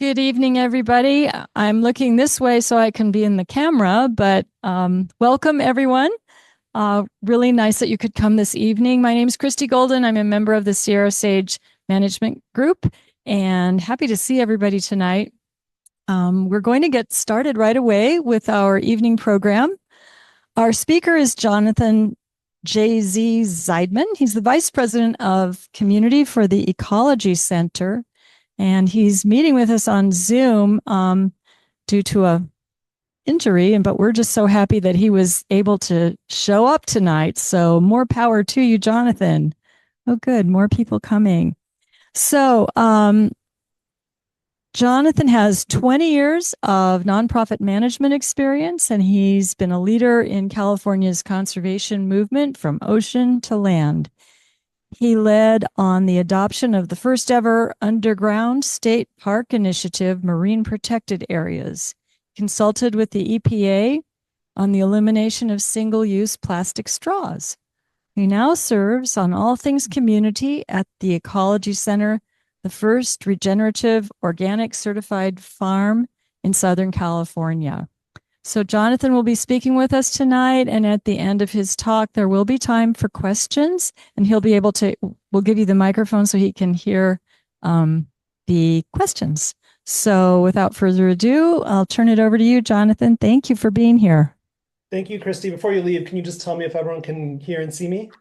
Good evening, everybody. I'm looking this way so I can be in the camera, but welcome, everyone. Really nice that you could come this evening. My name is Christy Golden. I'm a member of the Sierra Sage Management Group and happy to see everybody tonight. We're going to get started right away with our evening program. Our speaker is Jonathan J.Z. Zaidman. He's the Vice President of Community for the Ecology Center, and he's meeting with us on Zoom due to a injury. But we're just so happy that he was able to show up tonight. So more power to you, Jonathan. Oh, good. More people coming. So Jonathan has 20 years of nonprofit management experience, and he's been a leader in California's conservation movement from ocean to land. He led on the adoption of the first ever underground state park initiative, Marine Protected Areas, consulted with the EPA on the elimination of single-use plastic straws. He now serves on all things community at the Ecology Center, the first regenerative organic certified farm in Southern California. So Jonathan will be speaking with us tonight, and at the end of his talk, there will be time for questions, and we'll give you the microphone so he can hear the questions. So without further ado, I'll turn it over to you, Jonathan. Thank you for being here. Thank you, Christy. Before you leave, can you just tell me if everyone can hear and see me?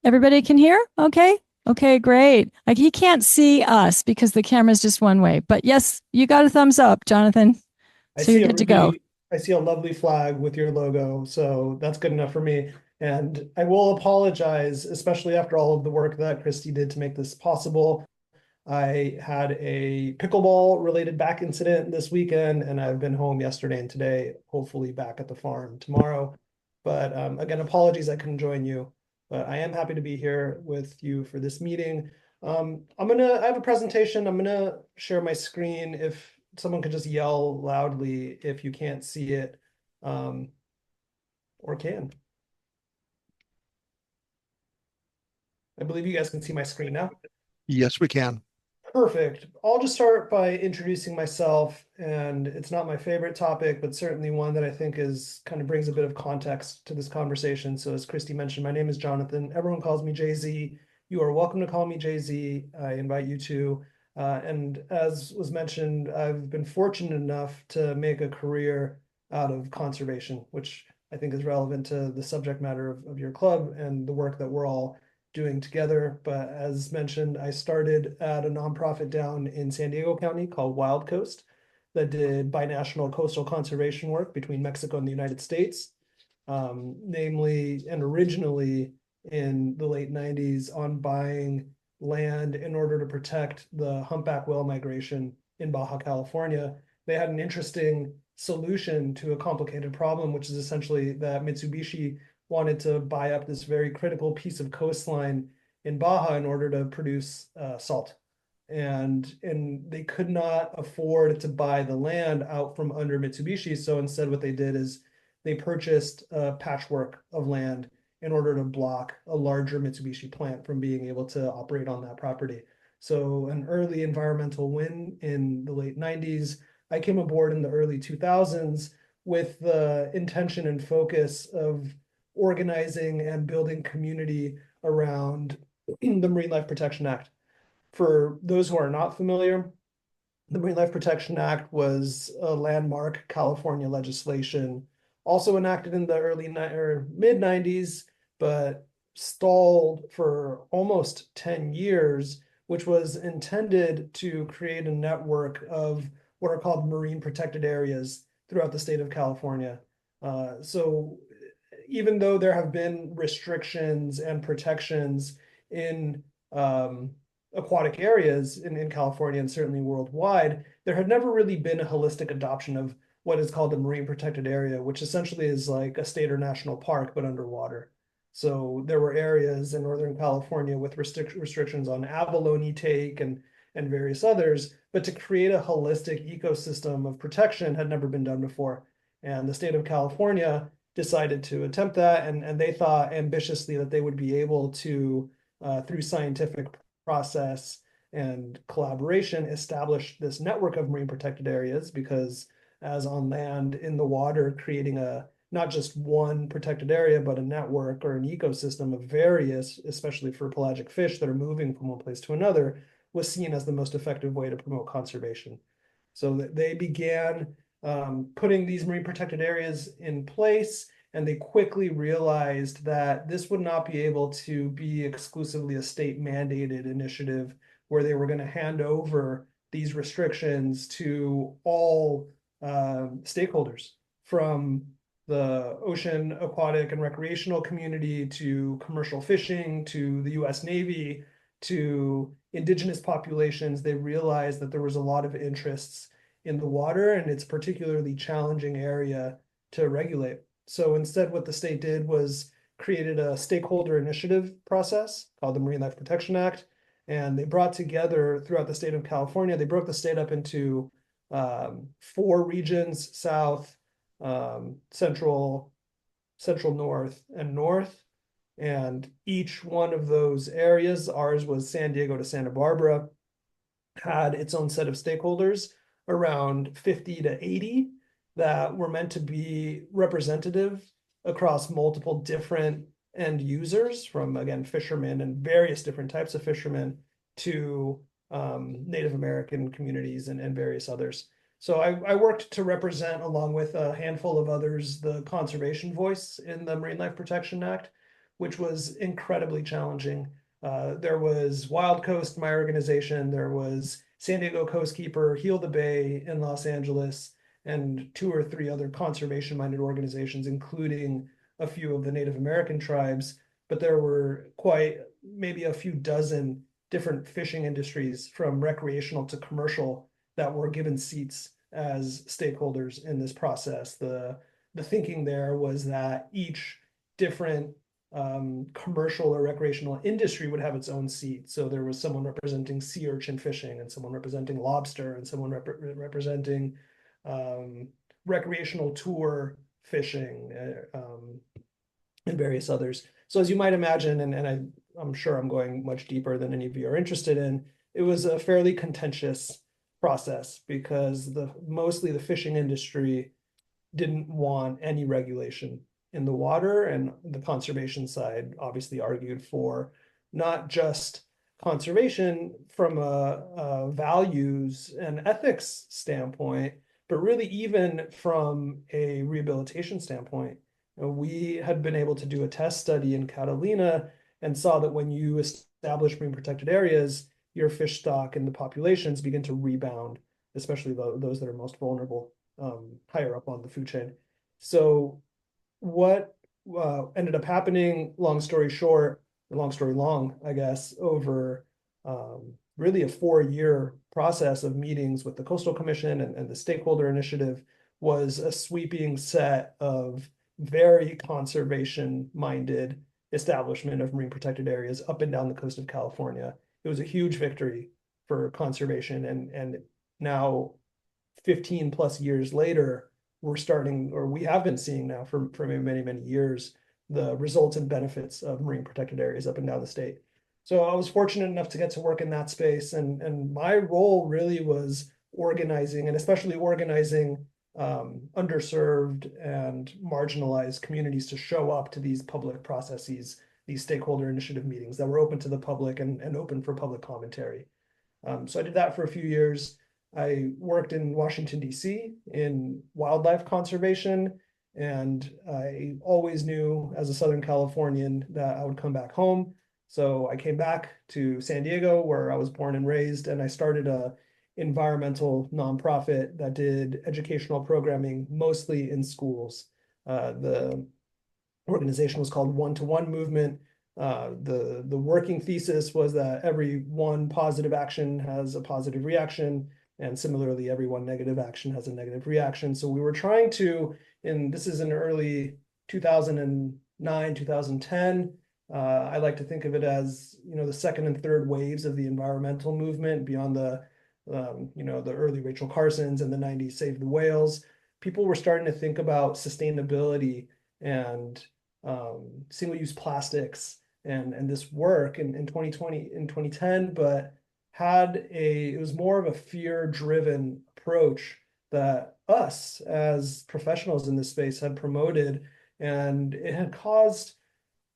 Everybody can hear? Okay. Okay, great. Like, he can't see us because the camera's just one way, but yes, you got a thumbs up, Jonathan. So you're good to go. I see a lovely flag with your logo, so that's good enough for me. And I will apologize, especially after all of the work that Christy did to make this possible. I had a pickleball related back incident this weekend, and I've been home yesterday and today, hopefully back at the farm tomorrow. But again, apologies I couldn't join you, but I am happy to be here with you for this meeting. I have a presentation. I'm gonna share my screen. If someone could just yell loudly if you can't see it, or can. I believe you guys can see my screen now. Yes, we can. Perfect. I'll just start by introducing myself, and it's not my favorite topic, but certainly one that I think kind of brings a bit of context to this conversation. So as Christy mentioned, my name is Jonathan. Everyone calls me JZ. You are welcome to call me JZ. I invite you to. And as was mentioned, I've been fortunate enough to make a career out of conservation, which I think is relevant to the subject matter of your club and the work that we're all doing together. But as mentioned, I started at a nonprofit down in San Diego County called Wild Coast that did binational coastal conservation work between Mexico and the United States, namely and originally in the late 90s on buying land in order to protect the humpback whale migration in Baja California. They had an interesting solution to a complicated problem, which is essentially that Mitsubishi wanted to buy up this very critical piece of coastline in Baja in order to produce salt. And they could not afford to buy the land out from under Mitsubishi. So instead what they did is they purchased a patchwork of land in order to block a larger Mitsubishi plant from being able to operate on that property. So an early environmental win in the late 90s. I came aboard in the early 2000s with the intention and focus of organizing and building community around the Marine Life Protection Act. For those who are not familiar, the Marine Life Protection Act was a landmark California legislation, also enacted in the mid 90s, but stalled for almost 10 years, which was intended to create a network of what are called marine protected areas throughout the state of California. So even though there have been restrictions and protections in aquatic areas in California and certainly worldwide, there had never really been a holistic adoption of what is called a marine protected area, which essentially is like a state or national park, but underwater. So there were areas in Northern California with restrictions on abalone take and various others, but to create a holistic ecosystem of protection had never been done before. And the state of California decided to attempt that, and they thought ambitiously that they would be able to, through scientific process and collaboration established this network of marine protected areas, because as on land, in the water, creating a not just one protected area, but a network or an ecosystem of various, especially for pelagic fish that are moving from one place to another, was seen as the most effective way to promote conservation. So that they began putting these marine protected areas in place, and they quickly realized that this would not be able to be exclusively a state mandated initiative where they were going to hand over these restrictions to all stakeholders, from the ocean, aquatic, and recreational community to commercial fishing to the US Navy to indigenous populations. They realized that there was a lot of interests in the water, and it's a particularly challenging area to regulate. So instead, what the state did was created a stakeholder initiative process called the Marine Life Protection Act. And they brought together throughout the state of California, they broke the state up into 4 regions: South, Central, North, and North. And each one of those areas, ours was San Diego to Santa Barbara, had its own set of stakeholders, around 50 to 80, that were meant to be representative across multiple different end users, from, again, fishermen and various different types of fishermen to Native American communities and various others. So I worked to represent, along with a handful of others, the conservation voice in the Marine Life Protection Act, which was incredibly challenging. There was Wild Coast, my organization, there was San Diego Coastkeeper, Heal the Bay in Los Angeles, and 2 or 3 other conservation-minded organizations, including a few of the Native American tribes. But there were quite maybe a few dozen different fishing industries, from recreational to commercial, that were given seats as stakeholders in this process. The thinking there was that each different commercial or recreational industry would have its own seat. So there was someone representing sea urchin fishing, and someone representing lobster, and someone representing recreational tour fishing, and various others. So as you might imagine, and I'm sure I'm going much deeper than any of you are interested in, it was a fairly contentious process, because mostly the fishing industry didn't want any regulation in the water, and the conservation side obviously argued for not just conservation from a values and ethics standpoint, but really even from a rehabilitation standpoint. We had been able to do a test study in Catalina and saw that when you establish marine protected areas, your fish stock and the populations begin to rebound, especially those that are most vulnerable, higher up on the food chain. So what ended up happening, long story short, or long story long, I guess, over really a 4-year process of meetings with the Coastal Commission and the stakeholder initiative, was a sweeping set of very conservation-minded establishment of marine protected areas up and down the coast of California. It was a huge victory for conservation, and now 15 plus years later, we're starting, or we have been seeing now for many, many years, the results and benefits of marine protected areas up and down the state. So I was fortunate enough to get to work in that space, and my role really was organizing, and especially organizing underserved and marginalized communities to show up to these public processes, these stakeholder initiative meetings that were open to the public and open for public commentary. So I did that for a few years. I worked in Washington, D.C. in wildlife conservation, and I always knew as a Southern Californian that I would come back home. So I came back to San Diego, where I was born and raised, and I started a environmental nonprofit that did educational programming mostly in schools. The organization was called One-to-One Movement. The working thesis was that every one positive action has a positive reaction, and similarly, every one negative action has a negative reaction. So we were trying to, and this is in early 2009, 2010. I like to think of it as, the second and third waves of the environmental movement, beyond the early Rachel Carsons and the 90s Save the Whales. People were starting to think about sustainability and single-use plastics and this work in 2020, in 2010, but it was more of a fear-driven approach that us as professionals in this space had promoted, and it had caused,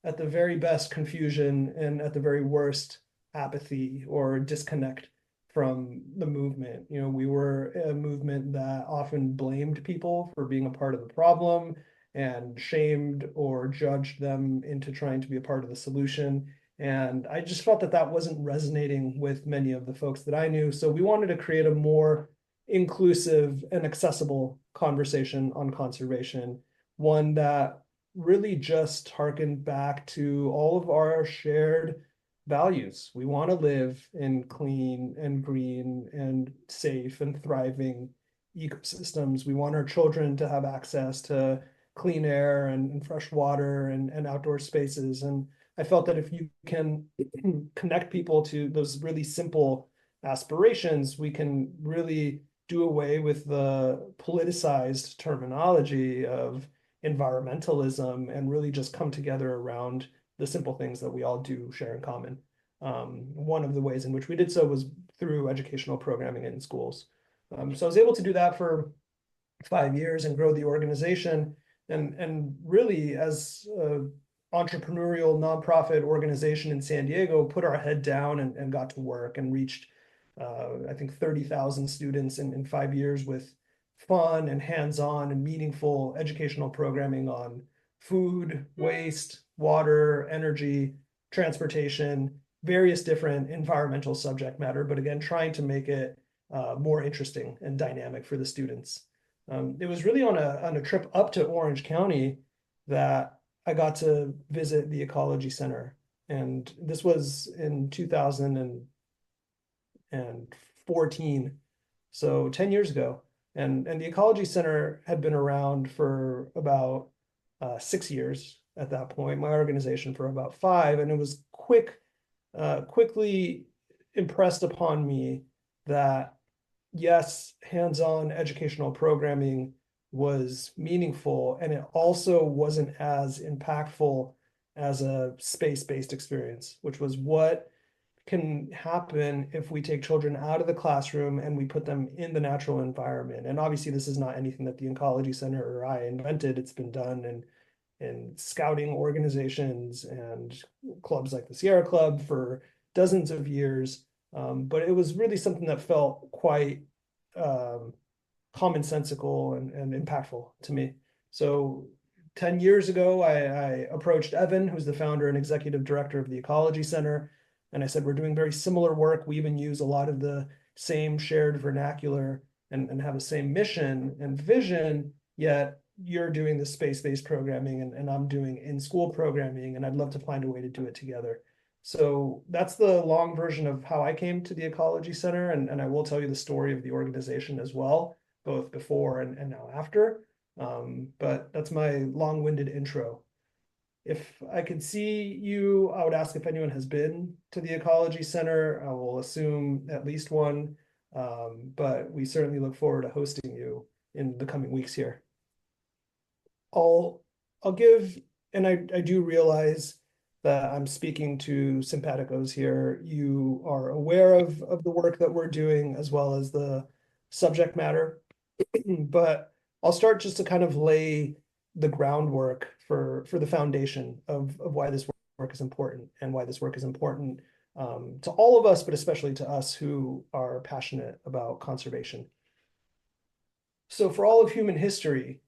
at the very best, confusion, and at the very worst, apathy or disconnect from the movement. We were a movement that often blamed people for being a part of the problem and shamed or judged them into trying to be a part of the solution. And I just felt that that wasn't resonating with many of the folks that I knew. So we wanted to create a more inclusive and accessible conversation on conservation, one that really just harkened back to all of our shared values. We want to live in clean and green and safe and thriving ecosystems. We want our children to have access to clean air and fresh water and outdoor spaces. And I felt that if you can connect people to those really simple aspirations, we can really do away with the politicized terminology of environmentalism and really just come together around the simple things that we all do share in common. One of the ways in which we did so was through educational programming in schools. So I was able to do that for 5 years and grow the organization. And really, as an entrepreneurial nonprofit organization in San Diego, put our head down and got to work and reached, I think, 30,000 students in 5 years with fun and hands-on and meaningful educational programming on food, waste, water, energy, transportation, various different environmental subject matter, but again, trying to make it more interesting and dynamic for the students. It was really on a trip up to Orange County that I got to visit the Ecology Center. And this was in 2014, so 10 years ago. And the Ecology Center had been around for about 6 years at that point, my organization for about 5, and it was quickly impressed upon me that yes, hands-on educational programming was meaningful, and it also wasn't as impactful as a space-based experience, which was what can happen if we take children out of the classroom and we put them in the natural environment. And obviously, this is not anything that the Ecology Center or I invented. It's been done in scouting organizations and clubs like the Sierra Club for dozens of years. But it was really something that felt quite commonsensical and impactful to me. So 10 years ago, I approached Evan, who's the founder and executive director of the Ecology Center. And I said, we're doing very similar work. We even use a lot of the same shared vernacular and have the same mission and vision, yet you're doing the space-based programming and I'm doing in-school programming, and I'd love to find a way to do it together. So that's the long version of how I came to the Ecology Center, and I will tell you the story of the organization as well, both before and now after. But that's my long-winded intro. If I could see you, I would ask if anyone has been to the Ecology Center. I will assume at least one, but we certainly look forward to hosting you in the coming weeks here. I'll give, and I do realize that I'm speaking to simpaticos here. You are aware of the work that we're doing as well as the subject matter, but I'll start just to kind of lay the groundwork for the foundation of why this work is important and why this work is important to all of us, but especially to us who are passionate about conservation. So for all of human history,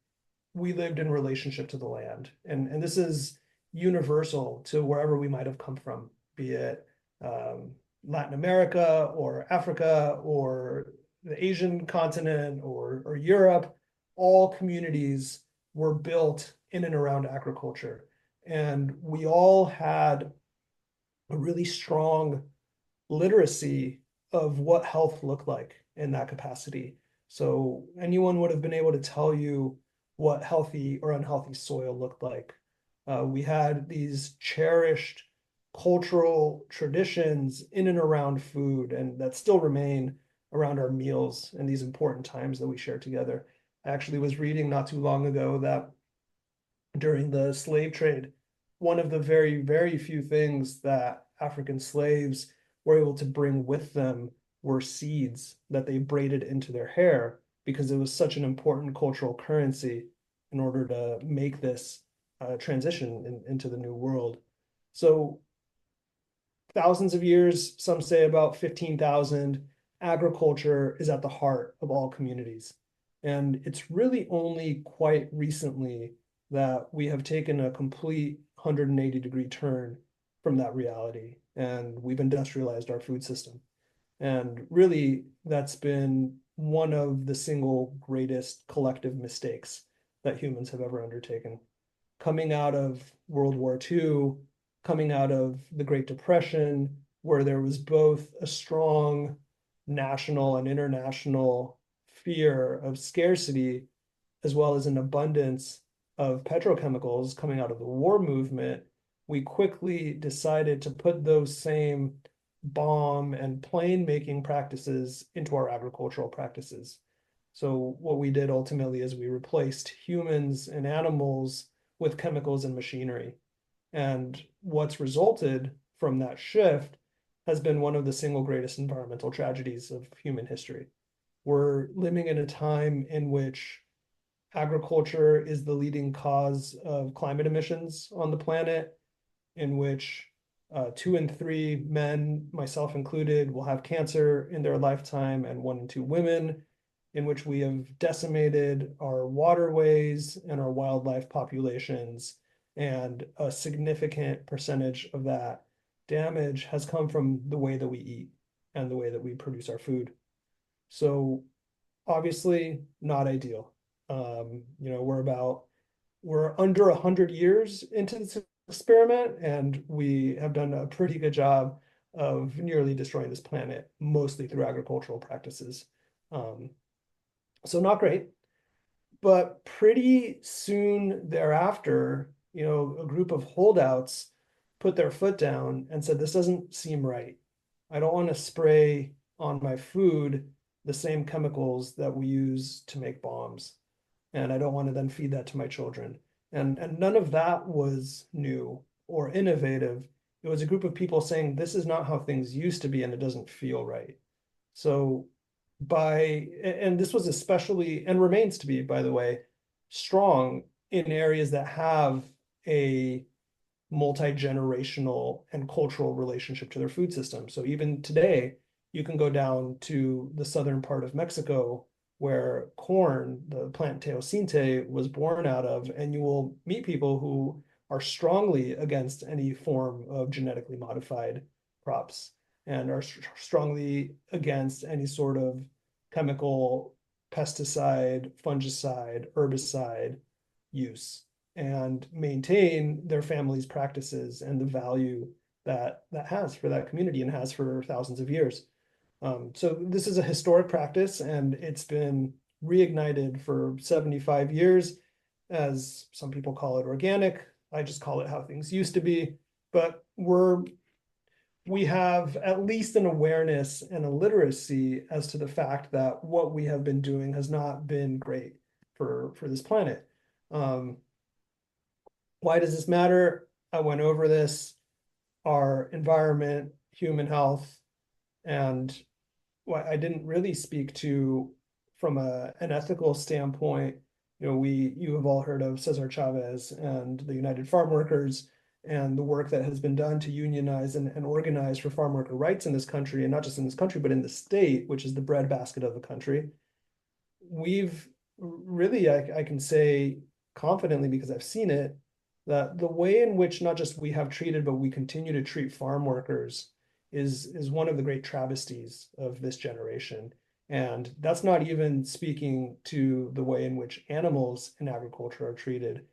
we lived in relationship to the land. And this is universal to wherever we might have come from, be it Latin America or Africa or the Asian continent or Europe. All communities were built in and around agriculture. And we all had a really strong literacy of what health looked like in that capacity. So anyone would have been able to tell you what healthy or unhealthy soil looked like. We had these cherished cultural traditions in and around food, and that still remain around our meals and these important times that we share together. I actually was reading not too long ago that during the slave trade, one of the very, very few things that African slaves were able to bring with them were seeds that they braided into their hair because it was such an important cultural currency in order to make this transition into the new world. So thousands of years, some say about 15,000, agriculture is at the heart of all communities. And it's really only quite recently that we have taken a complete 180-degree turn from that reality, and we've industrialized our food system. And really, that's been one of the single greatest collective mistakes that humans have ever undertaken. Coming out of World War II, coming out of the Great Depression, where there was both a strong national and international fear of scarcity, as well as an abundance of petrochemicals coming out of the war movement, we quickly decided to put those same bomb and plane making practices into our agricultural practices. So what we did ultimately is we replaced humans and animals with chemicals and machinery. And what's resulted from that shift has been one of the single greatest environmental tragedies of human history. We're living in a time in which agriculture is the leading cause of climate emissions on the planet, in which 2 in 3 men, myself included, will have cancer in their lifetime, and 1 in 2 women, in which we have decimated our waterways and our wildlife populations. And a significant percentage of that damage has come from the way that we eat and the way that we produce our food. So obviously not ideal. We're under 100 years into this experiment, and we have done a pretty good job of nearly destroying this planet, mostly through agricultural practices. So not great, but pretty soon thereafter, a group of holdouts put their foot down and said, this doesn't seem right. I don't want to spray on my food the same chemicals that we use to make bombs. And I don't want to then feed that to my children. And none of that was new or innovative. It was a group of people saying, this is not how things used to be, and it doesn't feel right. So and this was especially, and remains to be, by the way, strong in areas that have a multi-generational and cultural relationship to their food system. So even today, you can go down to the southern part of Mexico where corn, the plant teosinte, was born out of, and you will meet people who are strongly against any form of genetically modified crops and are strongly against any sort of chemical pesticide, fungicide, herbicide use, and maintain their family's practices and the value that has for that community and has for thousands of years. So this is a historic practice, and it's been reignited for 75 years, as some people call it organic. I just call it how things used to be. But we have at least an awareness and a literacy as to the fact that what we have been doing has not been great for this planet. Why does this matter? I went over this, our environment, human health, and what I didn't really speak to from an ethical standpoint. You have all heard of Cesar Chavez and the United Farm Workers and the work that has been done to unionize and organize for farm worker rights in this country, and not just in this country, but in the state, which is the breadbasket of the country. We've really, I can say confidently, because I've seen it, that the way in which not just we have treated, but we continue to treat farm workers is one of the great travesties of this generation. And that's not even speaking to the way in which animals in agriculture are treated.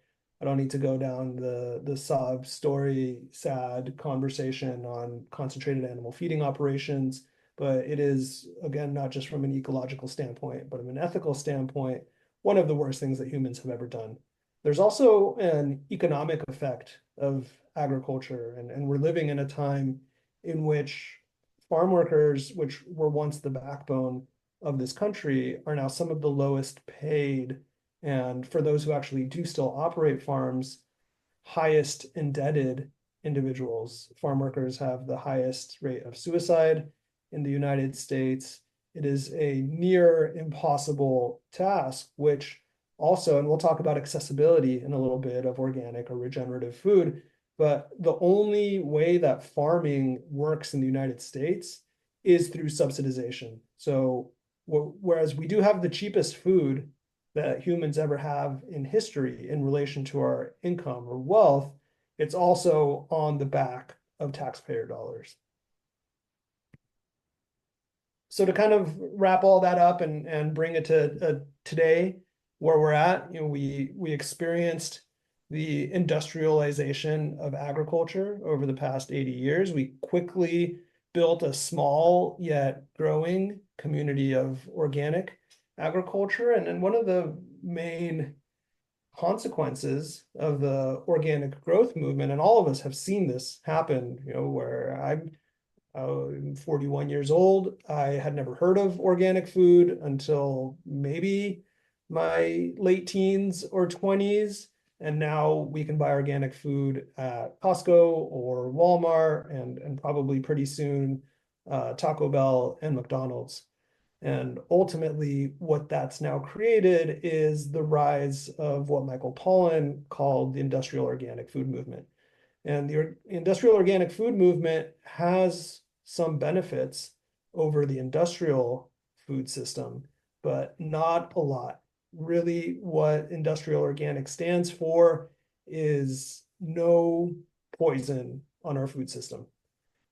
I don't need to go down the sob story, sad conversation on concentrated animal feeding operations, but it is, again, not just from an ecological standpoint, but from an ethical standpoint, one of the worst things that humans have ever done. There's also an economic effect of agriculture, and we're living in a time in which farm workers, which were once the backbone of this country, are now some of the lowest paid, and for those who actually do still operate farms, highest indebted individuals. Farm workers have the highest rate of suicide in the United States. It is a near impossible task, which also, and we'll talk about accessibility in a little bit of organic or regenerative food, but the only way that farming works in the United States is through subsidization. So whereas we do have the cheapest food that humans ever have in history in relation to our income or wealth, it's also on the back of taxpayer dollars. So to kind of wrap all that up and bring it to today, where we're at, we experienced the industrialization of agriculture over the past 80 years. We quickly built a small yet growing community of organic agriculture. And then one of the main consequences of the organic growth movement, and all of us have seen this happen, where I'm 41 years old. I had never heard of organic food until maybe my late teens or 20s. And now we can buy organic food at Costco or Walmart and probably pretty soon Taco Bell and McDonald's. And ultimately, what that's now created is the rise of what Michael Pollan called the industrial organic food movement. And the industrial organic food movement has some benefits over the industrial food system, but not a lot. Really, what industrial organic stands for is no poison on our food system.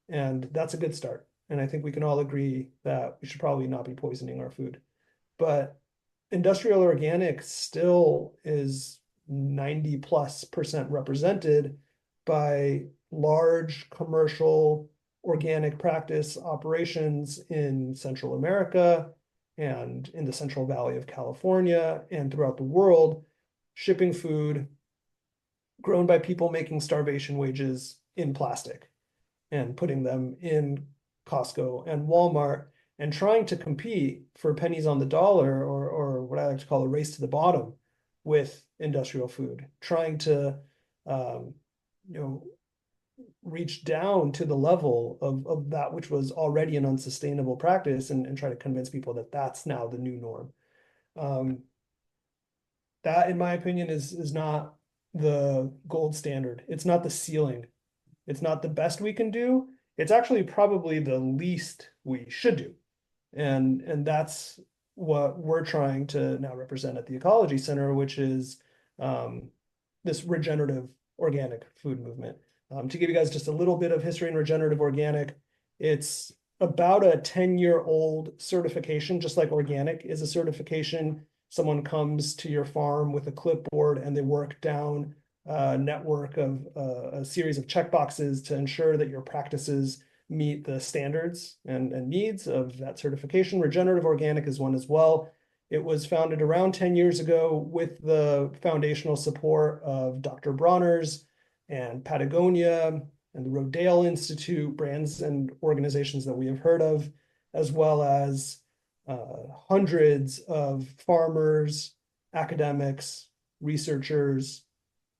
And that's a good start. And I think we can all agree that we should probably not be poisoning our food. But industrial organic still is 90+% represented by large commercial organic practice operations in Central America and in the Central Valley of California and throughout the world, shipping food grown by people making starvation wages in plastic and putting them in Costco and Walmart and trying to compete for pennies on the dollar, or what I like to call a race to the bottom with industrial food, trying to reach down to the level of that which was already an unsustainable practice and try to convince people that that's now the new norm. That, in my opinion, is not the gold standard. It's not the ceiling. It's not the best we can do. It's actually probably the least we should do. And that's what we're trying to now represent at the Ecology Center, which is this regenerative organic food movement. To give you guys just a little bit of history in regenerative organic, it's about a 10-year-old certification, just like organic is a certification. Someone comes to your farm with a clipboard and they work down a network of a series of checkboxes to ensure that your practices meet the standards and needs of that certification. Regenerative organic is one as well. It was founded around 10 years ago with the foundational support of Dr. Bronner's and Patagonia and the Rodale Institute, brands and organizations that we have heard of, as well as hundreds of farmers, academics, researchers,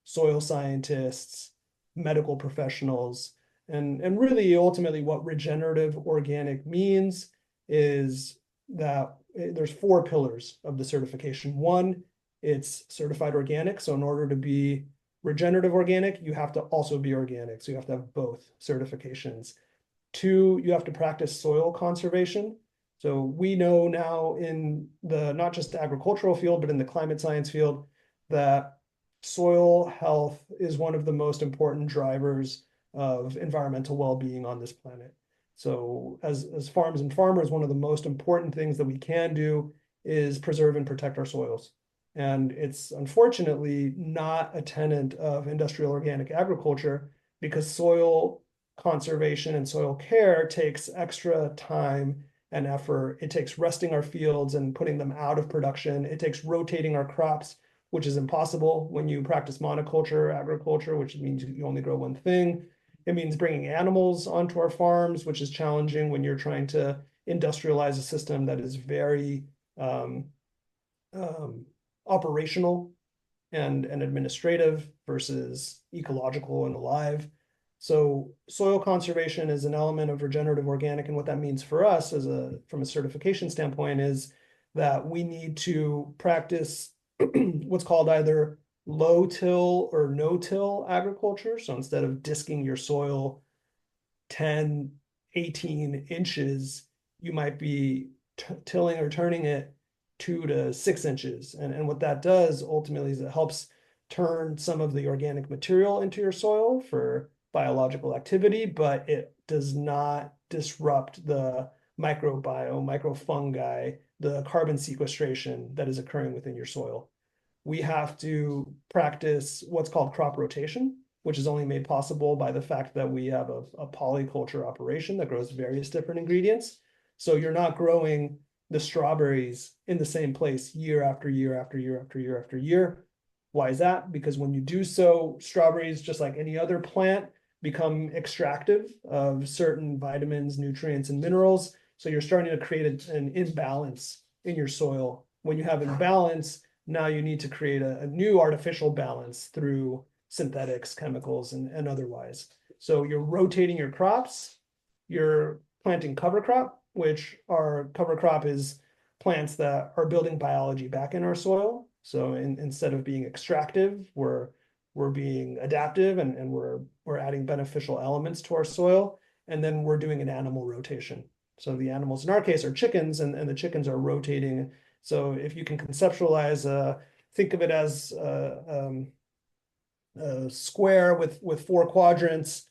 soil scientists, medical professionals. And really, ultimately, what regenerative organic means is that there's 4 pillars of the certification. One, it's certified organic. So in order to be regenerative organic, you have to also be organic. So you have to have both certifications. 2, you have to practice soil conservation. So we know now in the not just the agricultural field, but in the climate science field, that soil health is one of the most important drivers of environmental well-being on this planet. So as farms and farmers, one of the most important things that we can do is preserve and protect our soils. And it's unfortunately not a tenet of industrial organic agriculture because soil conservation and soil care takes extra time and effort. It takes resting our fields and putting them out of production. It takes rotating our crops, which is impossible when you practice monoculture agriculture, which means you only grow one thing. It means bringing animals onto our farms, which is challenging when you're trying to industrialize a system that is very operational and administrative versus ecological and alive. So soil conservation is an element of regenerative organic, and what that means for us from a certification standpoint is that we need to practice what's called either low till or no till agriculture. So instead of disking your soil 10, 18 inches, you might be tilling or turning it 2 to 6 inches. And what that does ultimately is it helps turn some of the organic material into your soil for biological activity, but it does not disrupt the microbiome, microfungi, the carbon sequestration that is occurring within your soil. We have to practice what's called crop rotation, which is only made possible by the fact that we have a polyculture operation that grows various different ingredients. So you're not growing the strawberries in the same place year after year after year after year after year. Why is that? Because when you do so, strawberries, just like any other plant, become extractive of certain vitamins, nutrients, and minerals. So you're starting to create an imbalance in your soil. When you have imbalance, now you need to create a new artificial balance through synthetics, chemicals, and otherwise. So you're rotating your crops, you're planting cover crop, which our cover crop is plants that are building biology back in our soil. So instead of being extractive, we're being adaptive, and we're adding beneficial elements to our soil. And then we're doing an animal rotation. So the animals in our case are chickens, and the chickens are rotating. So if you can conceptualize, think of it as a square with 4 quadrants,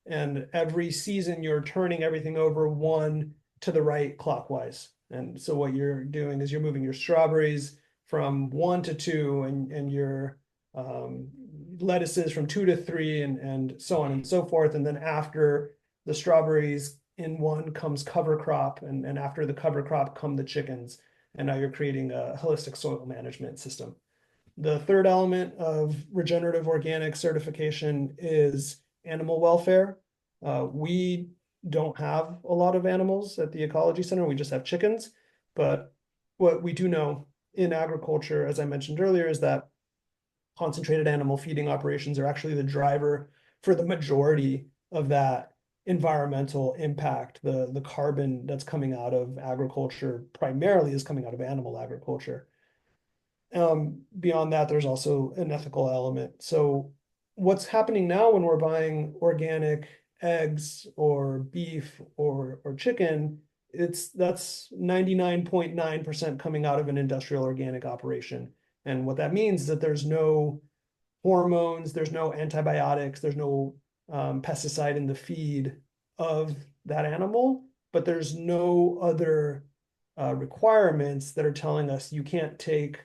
and every season you're turning everything over one to the right clockwise. And so what you're doing is you're moving your strawberries from 1 to 2, and your lettuces from 2 to 3, and so on and so forth. And then after the strawberries in one comes cover crop, and after the cover crop come the chickens. And now you're creating a holistic soil management system. The third element of regenerative organic certification is animal welfare. We don't have a lot of animals at the Ecology Center. We just have chickens. But what we do know in agriculture, as I mentioned earlier, is that concentrated animal feeding operations are actually the driver for the majority of that environmental impact. The carbon that's coming out of agriculture primarily is coming out of animal agriculture. Beyond that, there's also an ethical element. So what's happening now when we're buying organic eggs or beef or chicken, that's 99.9% coming out of an industrial organic operation. And what that means is that there's no hormones, there's no antibiotics, there's no pesticide in the feed of that animal, but there's no other requirements that are telling us you can't take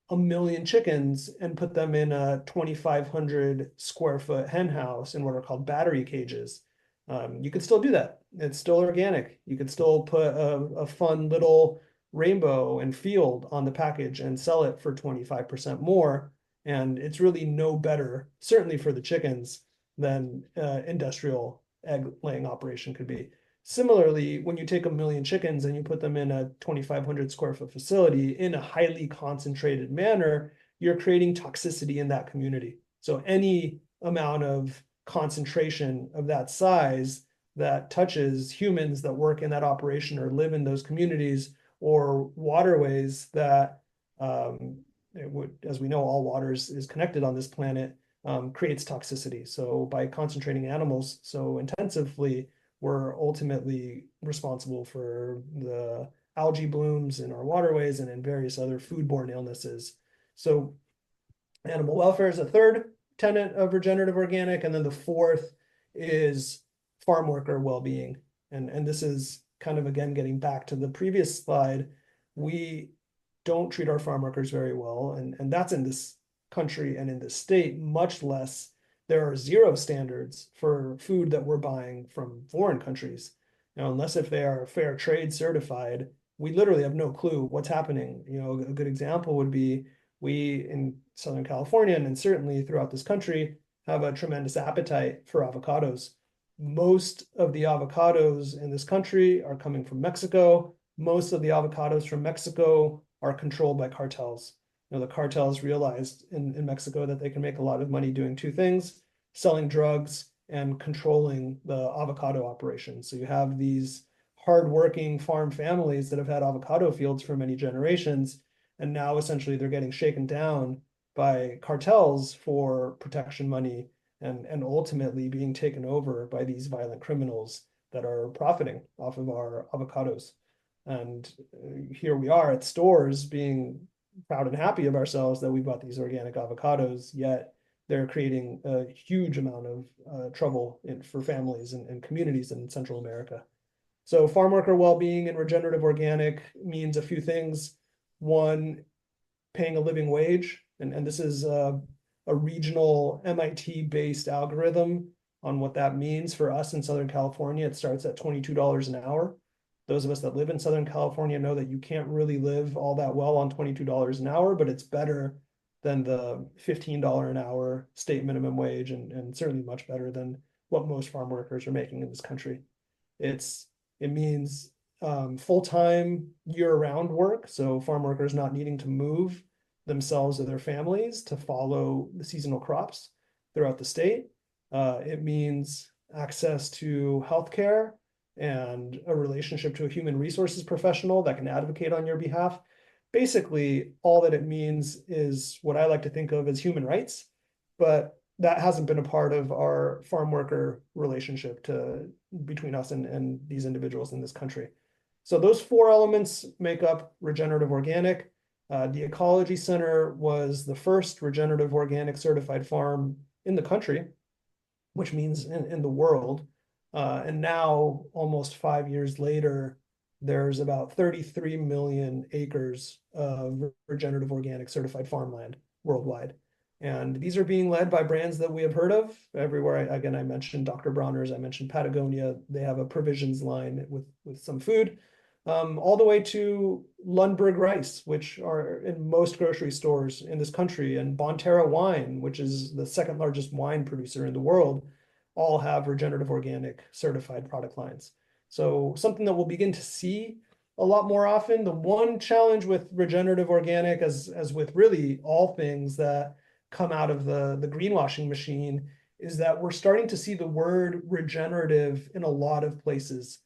1 million chickens and put them in a 2,500 square foot hen house in what are called battery cages. You could still do that. It's still organic. You could still put a fun little rainbow and field on the package and sell it for 25% more. And it's really no better, certainly for the chickens, than industrial egg laying operation could be. Similarly, when you take 1 million chickens and you put them in a 2,500 square foot facility in a highly concentrated manner, you're creating toxicity in that community. So any amount of concentration of that size that touches humans that work in that operation or live in those communities, or waterways that, as we know, all water is connected on this planet, creates toxicity. So by concentrating animals so intensively, we're ultimately responsible for the algae blooms in our waterways and in various other foodborne illnesses. So animal welfare is a third tenet of regenerative organic. And then the fourth is farm worker well-being. And this is kind of, again, getting back to the previous slide. We don't treat our farm workers very well. And that's in this country and in this state, much less. There are zero standards for food that we're buying from foreign countries. Now, unless if they are fair trade certified, we literally have no clue what's happening. A good example would be we in Southern California, and certainly throughout this country, have a tremendous appetite for avocados. Most of the avocados in this country are coming from Mexico. Most of the avocados from Mexico are controlled by cartels. The cartels realized in Mexico that they can make a lot of money doing two things: selling drugs and controlling the avocado operation. So you have these hardworking farm families that have had avocado fields for many generations, and now essentially they're getting shaken down by cartels for protection money and ultimately being taken over by these violent criminals that are profiting off of our avocados. And here we are at stores being proud and happy of ourselves that we bought these organic avocados, yet they're creating a huge amount of trouble for families and communities in Central America. So farm worker well-being and regenerative organic means a few things. One, paying a living wage. And this is a regional MIT-based algorithm on what that means for us in Southern California. It starts at $22 an hour. Those of us that live in Southern California know that you can't really live all that well on $22 an hour, but it's better than the $15 an hour state minimum wage, and certainly much better than what most farm workers are making in this country. It means full-time year-round work, so farm workers not needing to move themselves or their families to follow the seasonal crops throughout the state. It means access to healthcare and a relationship to a human resources professional that can advocate on your behalf. Basically, all that it means is what I like to think of as human rights, but that hasn't been a part of our farm worker relationship between us and these individuals in this country. So those four elements make up regenerative organic. The Ecology Center was the first regenerative organic certified farm in the country, which means in the world. And now, almost 5 years later, there's about 33 million acres of regenerative organic certified farmland worldwide. And these are being led by brands that we have heard of everywhere. Again, I mentioned Dr. Bronner's, I mentioned Patagonia. They have a provisions line with some food, all the way to Lundberg rice, which are in most grocery stores in this country, and Bonterra wine, which is the second largest wine producer in the world, all have regenerative organic certified product lines. So something that we'll begin to see a lot more often. The one challenge with regenerative organic, as with really all things that come out of the greenwashing machine, is that we're starting to see the word regenerative in a lot of places.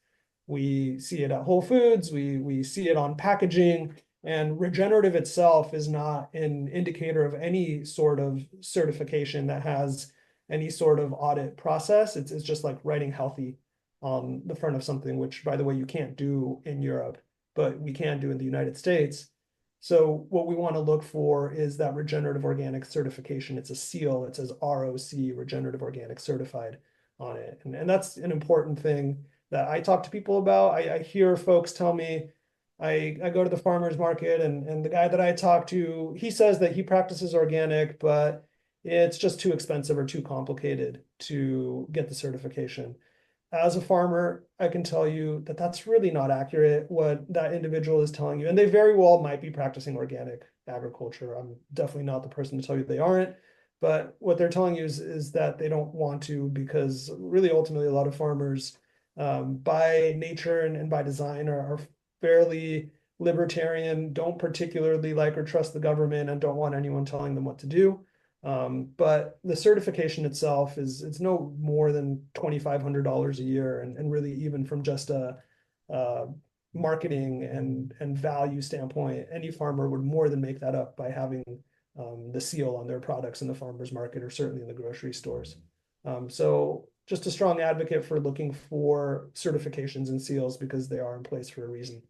We see it at Whole Foods, we see it on packaging, and regenerative itself is not an indicator of any sort of certification that has any sort of audit process. It's just like writing healthy on the front of something, which, by the way, you can't do in Europe, but we can do in the United States. So what we want to look for is that regenerative organic certification. It's a seal. It says ROC, Regenerative Organic Certified, on it. And that's an important thing that I talk to people about. I hear folks tell me, I go to the farmer's market, and the guy that I talk to, he says that he practices organic, but it's just too expensive or too complicated to get the certification. As a farmer, I can tell you that that's really not accurate, what that individual is telling you. And they very well might be practicing organic agriculture. I'm definitely not the person to tell you they aren't. But what they're telling you is that they don't want to, because really ultimately a lot of farmers by nature and by design are fairly libertarian, don't particularly like or trust the government, and don't want anyone telling them what to do. But the certification itself it's no more than $2,500 a year, and really even from just a marketing and value standpoint, any farmer would more than make that up by having the seal on their products in the farmers market, or certainly in the grocery stores. So just a strong advocate for looking for certifications and seals, because they are in place for a reason.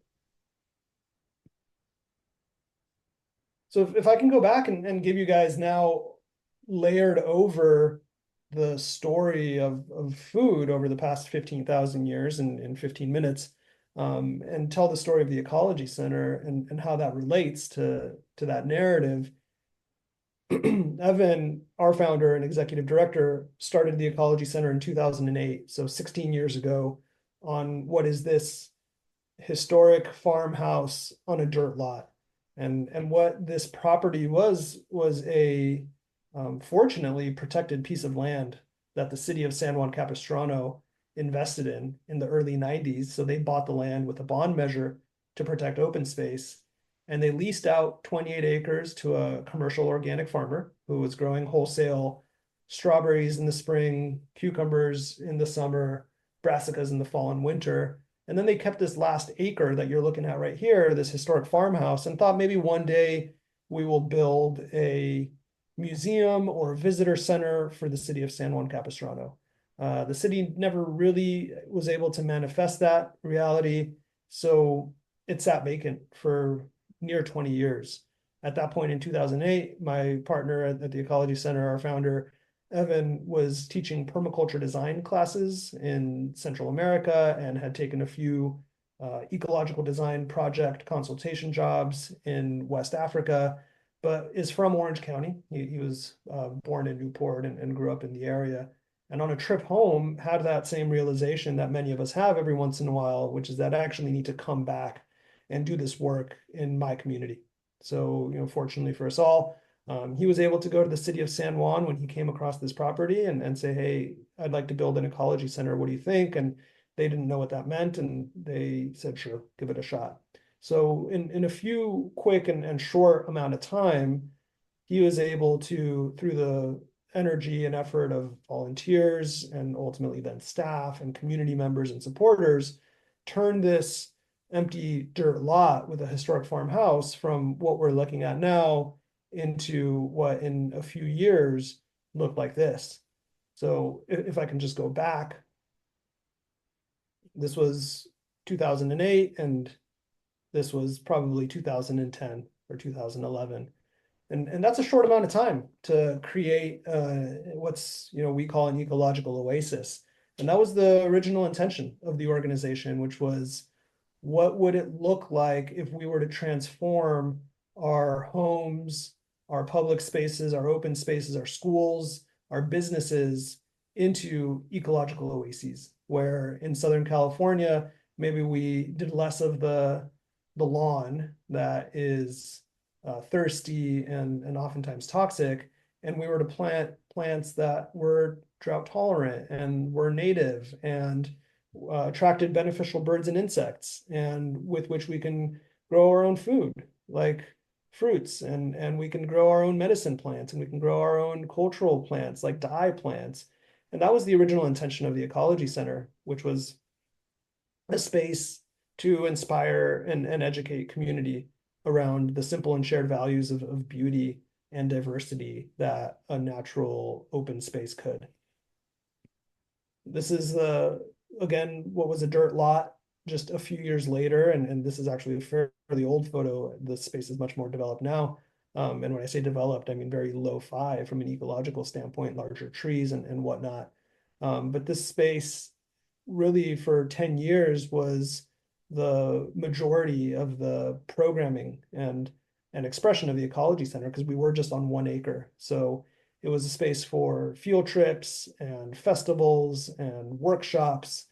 So if I can go back and give you guys now, layered over the story of food over the past 15,000 years in 15 minutes, and tell the story of the Ecology Center and how that relates to that narrative. Evan, our founder and executive director, started the Ecology Center in 2008, so 16 years ago, on what is this historic farmhouse on a dirt lot. And what this property was a fortunately protected piece of land that the city of San Juan Capistrano invested in the early 90s. So they bought the land with a bond measure to protect open space, and they leased out 28 acres to a commercial organic farmer who was growing wholesale strawberries in the spring, cucumbers in the summer, brassicas in the fall and winter. And then they kept this last acre that you're looking at right here, this historic farmhouse, and thought maybe one day we will build a museum or a visitor center for the city of San Juan Capistrano. The city never really was able to manifest that reality, so it sat vacant for near 20 years. At that point in 2008, my partner at the Ecology Center, our founder, Evan, was teaching permaculture design classes in Central America and had taken a few ecological design project consultation jobs in West Africa, but is from Orange County. He was born in Newport and grew up in the area. And on a trip home, had that same realization that many of us have every once in a while, which is that I actually need to come back and do this work in my community. So, fortunately for us all, he was able to go to the city of San Juan when he came across this property and say, hey, I'd like to build an ecology center. What do you think? And they didn't know what that meant. And they said, sure, give it a shot. So in a few quick and short amount of time, he was able to, through the energy and effort of volunteers and ultimately then staff and community members and supporters, turn this empty dirt lot with a historic farmhouse from what we're looking at now into what in a few years look like this. So if I can just go back, this was 2008 and this was probably 2010 or 2011. And that's a short amount of time to create what's we call an ecological oasis. And that was the original intention of the organization, which was what would it look like if we were to transform our homes, our public spaces, our open spaces, our schools, our businesses into ecological oases, where in Southern California, maybe we did less of the lawn that is thirsty and oftentimes toxic, and we were to plant plants that were drought tolerant and were native and attracted beneficial birds and insects, and with which we can grow our own food, like fruits, and we can grow our own medicine plants, and we can grow our own cultural plants, like dye plants. And that was the original intention of the Ecology Center, which was a space to inspire and educate community around the simple and shared values of beauty and diversity that a natural open space could. This is again, what was a dirt lot just a few years later, and this is actually a fairly old photo. The space is much more developed now. And when I say developed, I mean very low-fi from an ecological standpoint, larger trees and whatnot. But this space really for 10 years was the majority of the programming and expression of the Ecology Center, because we were just on 1 acre. So it was a space for field trips and festivals and workshops,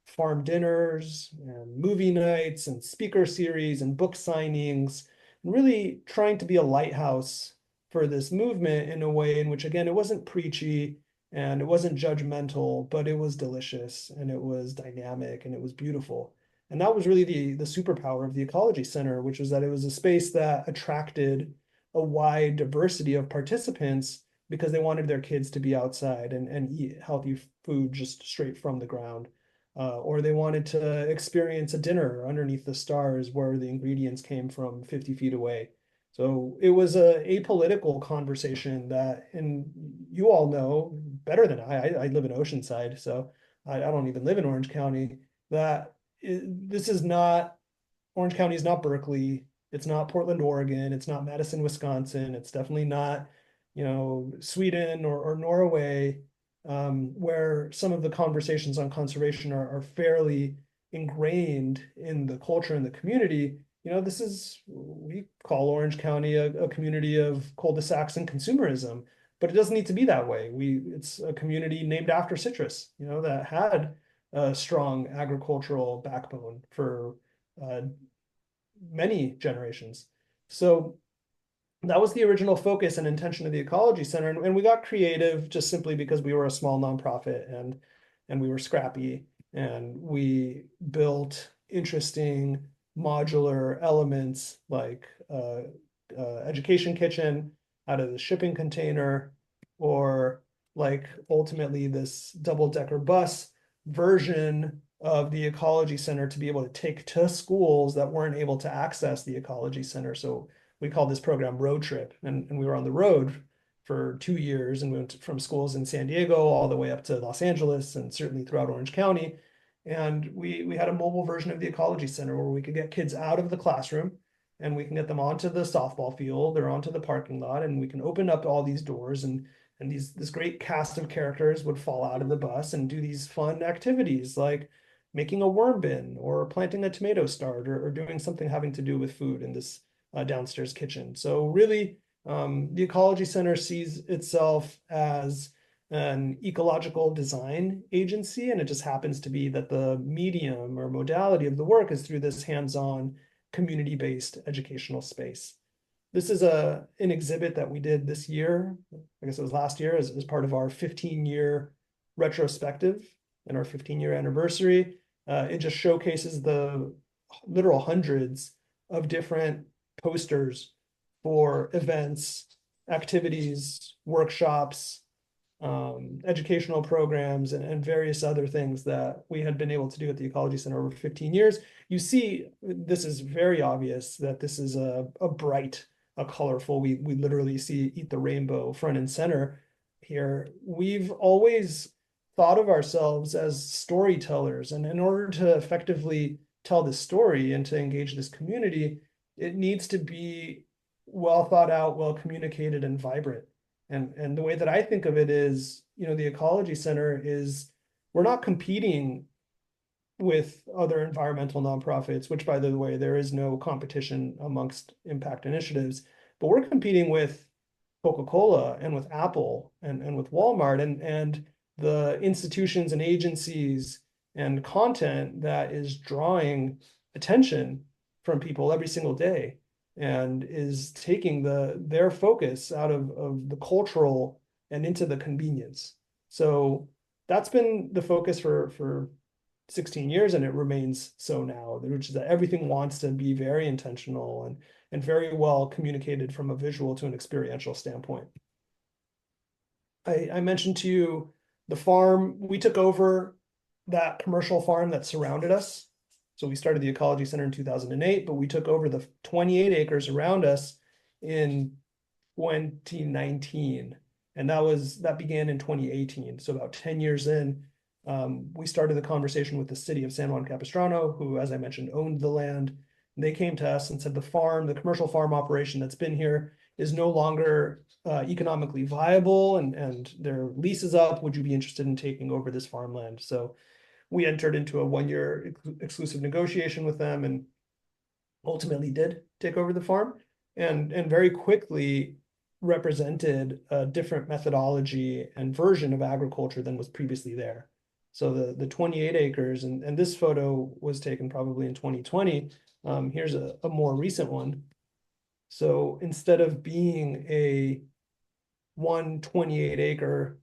farm dinners and movie nights and speaker series and book signings, and really trying to be a lighthouse for this movement in a way in which, again, it wasn't preachy and it wasn't judgmental, but it was delicious and it was dynamic and it was beautiful. And that was really the superpower of the Ecology Center, which was that it was a space that attracted a wide diversity of participants because they wanted their kids to be outside and eat healthy food just straight from the ground. Or they wanted to experience a dinner underneath the stars where the ingredients came from 50 feet away. So it was a apolitical conversation that, and you all know better than I live in Oceanside, so I don't even live in Orange County, that this is not, Orange County is not Berkeley, it's not Portland, Oregon, it's not Madison, Wisconsin, it's definitely not, Sweden or Norway, where some of the conversations on conservation are fairly ingrained in the culture and the community. This is, we call Orange County a community of cul-de-sacs and consumerism, but it doesn't need to be that way. It's a community named after citrus, that had a strong agricultural backbone for many generations. So that was the original focus and intention of the Ecology Center. And we got creative just simply because we were a small nonprofit and we were scrappy, and we built interesting modular elements like education kitchen out of the shipping container, or like ultimately this double-decker bus version of the Ecology Center to be able to take to schools that weren't able to access the Ecology Center. So we call this program Road Trip, and we were on the road for 2 years and went from schools in San Diego all the way up to Los Angeles and certainly throughout Orange County. And we had a mobile version of the Ecology Center where we could get kids out of the classroom and we can get them onto the softball field or onto the parking lot, and we can open up all these doors, and this great cast of characters would fall out of the bus and do these fun activities like making a worm bin or planting a tomato start, or doing something having to do with food in this downstairs kitchen. So really, the Ecology Center sees itself as an ecological design agency, and it just happens to be that the medium or modality of the work is through this hands-on community-based educational space. This is an exhibit that we did this year. I guess it was last year as part of our 15-year retrospective and our 15-year anniversary. It just showcases the literal hundreds of different posters for events, activities, workshops, educational programs, and various other things that we had been able to do at the Ecology Center over 15 years. You see, this is very obvious that this is a bright, a colorful, we literally see Eat the Rainbow front and center here. We've always thought of ourselves as storytellers, and in order to effectively tell this story and to engage this community, it needs to be well thought out, well communicated, and vibrant. And the way that I think of it is, the Ecology Center is, we're not competing with other environmental nonprofits, which, by the way, there is no competition amongst impact initiatives, but we're competing with Coca-Cola and with Apple and with Walmart and the institutions and agencies and content that is drawing attention from people every single day and is taking their focus out of the cultural and into the convenience. So that's been the focus for 16 years, and it remains so now, which is that everything wants to be very intentional and very well communicated from a visual to an experiential standpoint. I mentioned to you the farm. We took over that commercial farm that surrounded us. So we started the Ecology Center in 2008, but we took over the 28 acres around us in 2019. And that began in 2018. So about 10 years in, we started the conversation with the city of San Juan Capistrano, who, as I mentioned, owned the land. They came to us and said the commercial farm operation that's been here is no longer economically viable, and their lease is up. Would you be interested in taking over this farmland? So we entered into a 1-year exclusive negotiation with them and ultimately did take over the farm, and very quickly represented a different methodology and version of agriculture than was previously there. So the 28 acres, and this photo was taken probably in 2020. Here's a more recent one. So instead of being a 128-acre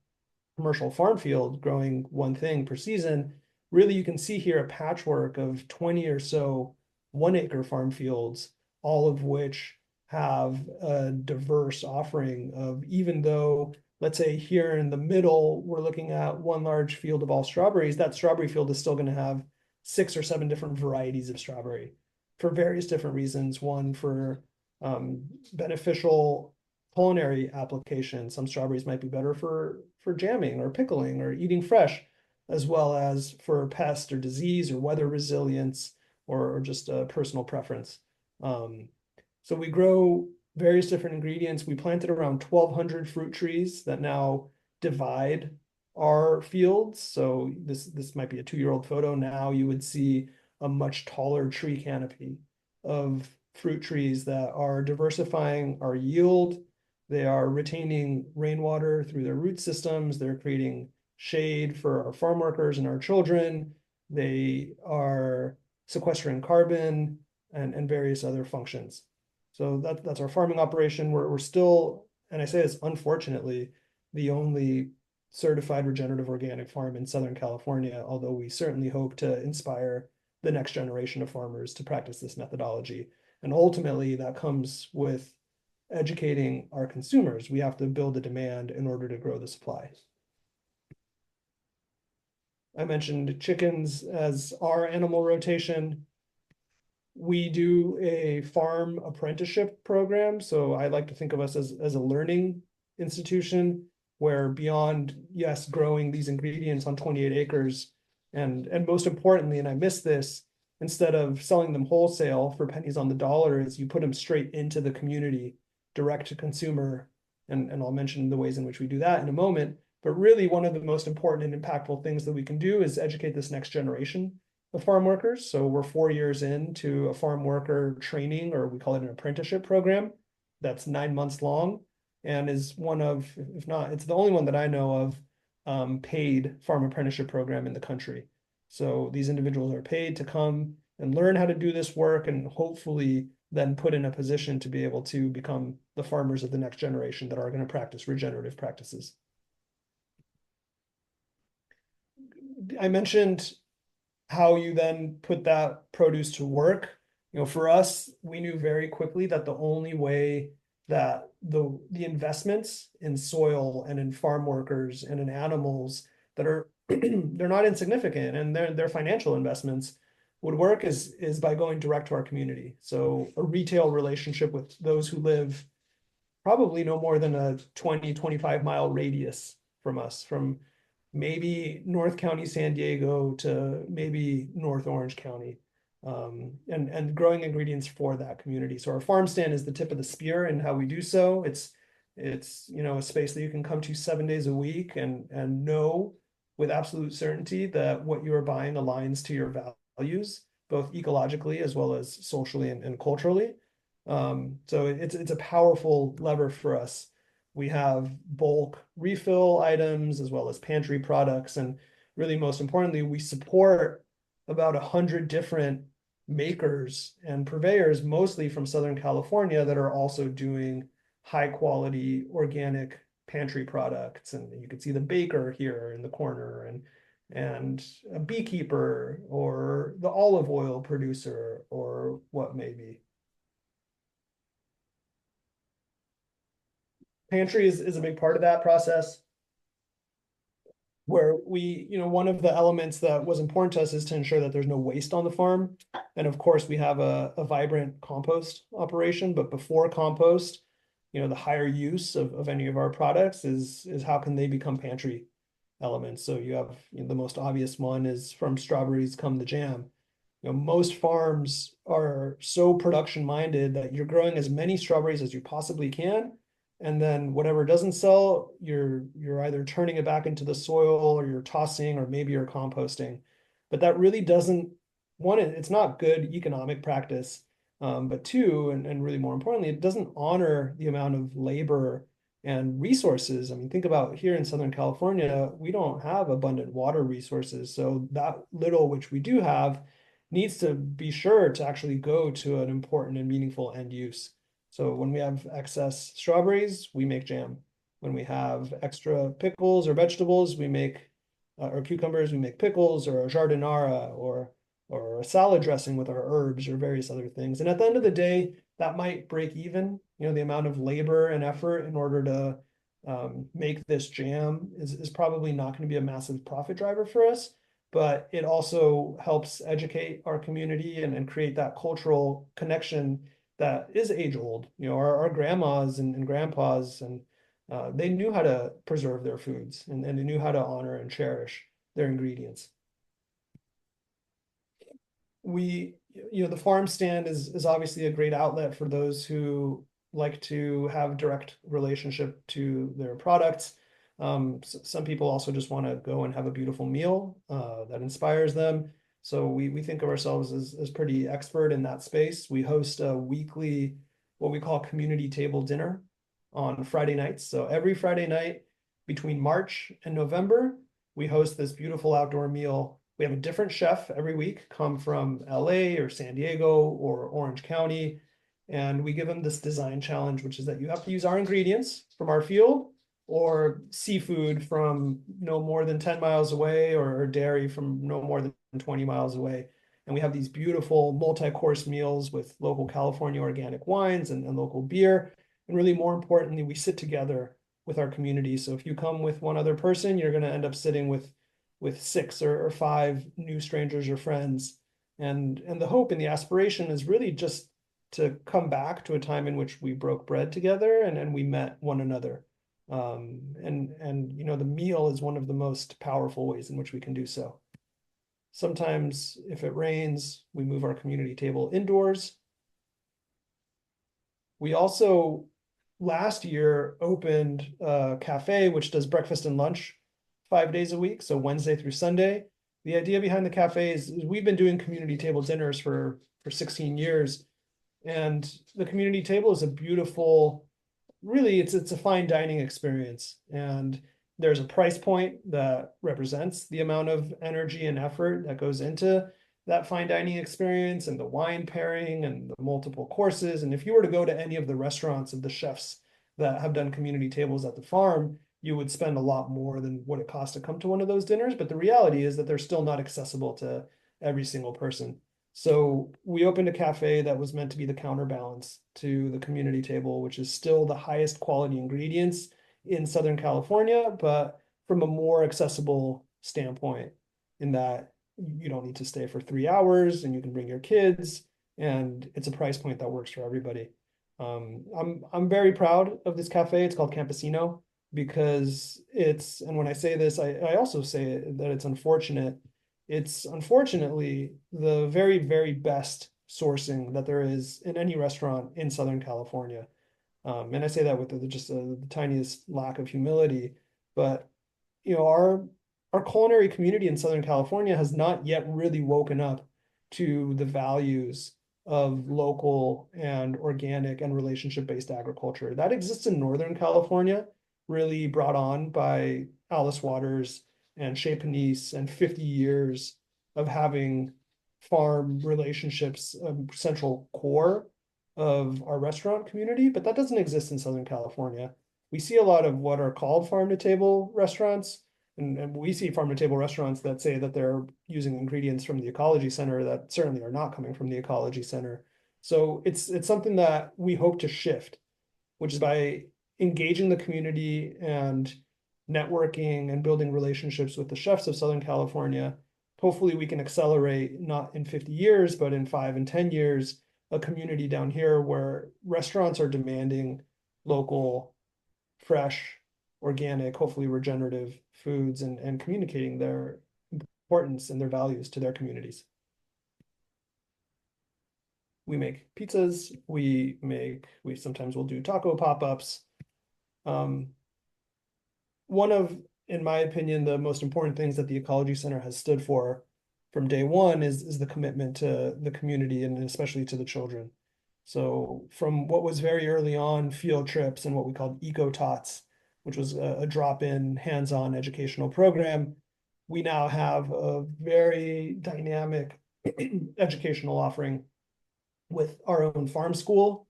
commercial farm field growing one thing per season, really you can see here a patchwork of 20 or so 1-acre farm fields, all of which have a diverse offering of, even though, let's say here in the middle, we're looking at one large field of all strawberries, that strawberry field is still going to have 6 or 7 different varieties of strawberry for various different reasons. One for beneficial culinary applications. Some strawberries might be better for jamming or pickling or eating fresh, as well as for pest or disease or weather resilience, or just a personal preference. So we grow various different ingredients. We planted around 1,200 fruit trees that now divide our fields. So this might be a 2-year-old photo. Now you would see a much taller tree canopy of fruit trees that are diversifying our yield. They are retaining rainwater through their root systems. They're creating shade for our farm workers and our children. They are sequestering carbon and various other functions. So that's our farming operation. We're still, and I say this unfortunately, the only certified regenerative organic farm in Southern California, although we certainly hope to inspire the next generation of farmers to practice this methodology. And ultimately, that comes with educating our consumers. We have to build the demand in order to grow the supply. I mentioned chickens as our animal rotation. We do a farm apprenticeship program. So I like to think of us as a learning institution where beyond, yes, growing these ingredients on 28 acres, and most importantly, and I miss this, instead of selling them wholesale for pennies on the dollar, is you put them straight into the community, direct to consumer. And I'll mention the ways in which we do that in a moment. But really, one of the most important and impactful things that we can do is educate this next generation of farm workers. So we're 4 years into a farm worker training, or we call it an apprenticeship program that's 9 months long and is one of, if not, it's the only one that I know of, paid farm apprenticeship program in the country. So these individuals are paid to come and learn how to do this work and hopefully then put in a position to be able to become the farmers of the next generation that are going to practice regenerative practices. I mentioned how you then put that produce to work. For us, we knew very quickly that the only way that the investments in soil and in farm workers and in animals that are they're not insignificant, and they're financial investments, would work is by going direct to our community. So a retail relationship with those who live probably no more than a 20-25 mile radius from us, from maybe North County, San Diego to maybe North Orange County, and growing ingredients for that community. So our farm stand is the tip of the spear in how we do so. It's a space that you can come to 7 days a week and know with absolute certainty that what you are buying aligns to your values, both ecologically as well as socially and culturally. So it's a powerful lever for us. We have bulk refill items as well as pantry products. And really, most importantly, we support about 100 different makers and purveyors, mostly from Southern California, that are also doing high quality organic pantry products. And you can see the baker here in the corner, and a beekeeper or the olive oil producer or what may be. Pantry is a big part of that process, where one of the elements that was important to us is to ensure that there's no waste on the farm. And of course, we have a vibrant compost operation, but before compost, the higher use of any of our products is how can they become pantry elements. So you have, the most obvious one is from strawberries come the jam. Most farms are so production minded that you're growing as many strawberries as you possibly can, and then whatever doesn't sell, you're either turning it back into the soil, or you're tossing, or maybe you're composting. But that really doesn't, one, it's not good economic practice. But two, and really more importantly, it doesn't honor the amount of labor and resources. I mean, think about here in Southern California, we don't have abundant water resources. So that little which we do have needs to be sure to actually go to an important and meaningful end use. So when we have excess strawberries, we make jam. When we have extra pickles or vegetables, we make, or cucumbers, we make pickles, or a jardinara, or a salad dressing with our herbs or various other things. And at the end of the day, that might break even. The amount of labor and effort in order to make this jam is probably not going to be a massive profit driver for us, but it also helps educate our community and create that cultural connection that is age old. Our grandmas and grandpas, and they knew how to preserve their foods, and they knew how to honor and cherish their ingredients. The farm stand is obviously a great outlet for those who like to have direct relationship to their products. Some people also just want to go and have a beautiful meal that inspires them. So we think of ourselves as pretty expert in that space. We host a weekly, what we call community table dinner on Friday nights. So every Friday night between March and November, we host this beautiful outdoor meal. We have a different chef every week come from LA or San Diego or Orange County. And we give them this design challenge, which is that you have to use our ingredients from our field, or seafood from no more than 10 miles away, or dairy from no more than 20 miles away. And we have these beautiful multi-course meals with local California organic wines and local beer. And really, more importantly, we sit together with our community. So if you come with one other person, you're going to end up sitting with with six or five new strangers or friends. And the hope and the aspiration is really just to come back to a time in which we broke bread together and we met one another. And you know, the meal is one of the most powerful ways in which we can do so. Sometimes if it rains, we move our community table indoors. We also last year opened a cafe which does breakfast and lunch 5 days a week, so Wednesday through Sunday. The idea behind the cafe is we've been doing community table dinners for 16 years, and the community table is a beautiful, really it's a fine dining experience, and there's a price point that represents the amount of energy and effort that goes into that fine dining experience and the wine pairing and the multiple courses. And if you were to go to any of the restaurants of the chefs that have done community tables at the farm, you would spend a lot more than what it costs to come to one of those dinners. But the reality is that they're still not accessible to every single person. So we opened a cafe that was meant to be the counterbalance to the community table, which is still the highest quality ingredients in Southern California, but from a more accessible standpoint, in that you don't need to stay for 3 hours and you can bring your kids, and it's a price point that works for everybody. I'm very proud of this cafe. It's called Campesino because it's, and when I say this, I also say that it's unfortunate. It's unfortunately the very, very best sourcing that there is in any restaurant in Southern California. And I say that with just the tiniest lack of humility. But you know, our culinary community in Southern California has not yet really woken up to the values of local and organic and relationship-based agriculture. That exists in Northern California, really brought on by Alice Waters and Chez Panisse and 50 years of having farm relationships a central core of our restaurant community, but that doesn't exist in Southern California. We see a lot of what are called farm to table restaurants, and we see farm to table restaurants that say that they're using ingredients from the Ecology Center that certainly are not coming from the Ecology Center. So it's something that we hope to shift, which is by engaging the community and networking and building relationships with the chefs of Southern California. Hopefully we can accelerate, not in 50 years, but in 5 and 10 years, a community down here where restaurants are demanding local, fresh, organic, hopefully regenerative foods, and communicating their importance and their values to their communities. We make pizzas, we sometimes will do taco pop-ups. One of, in my opinion, the most important things that the Ecology Center has stood for from day one is the commitment to the community and especially to the children. So from what was very early on field trips and what we called eco-tots, which was a drop-in hands-on educational program, we now have a very dynamic educational offering with our own farm school.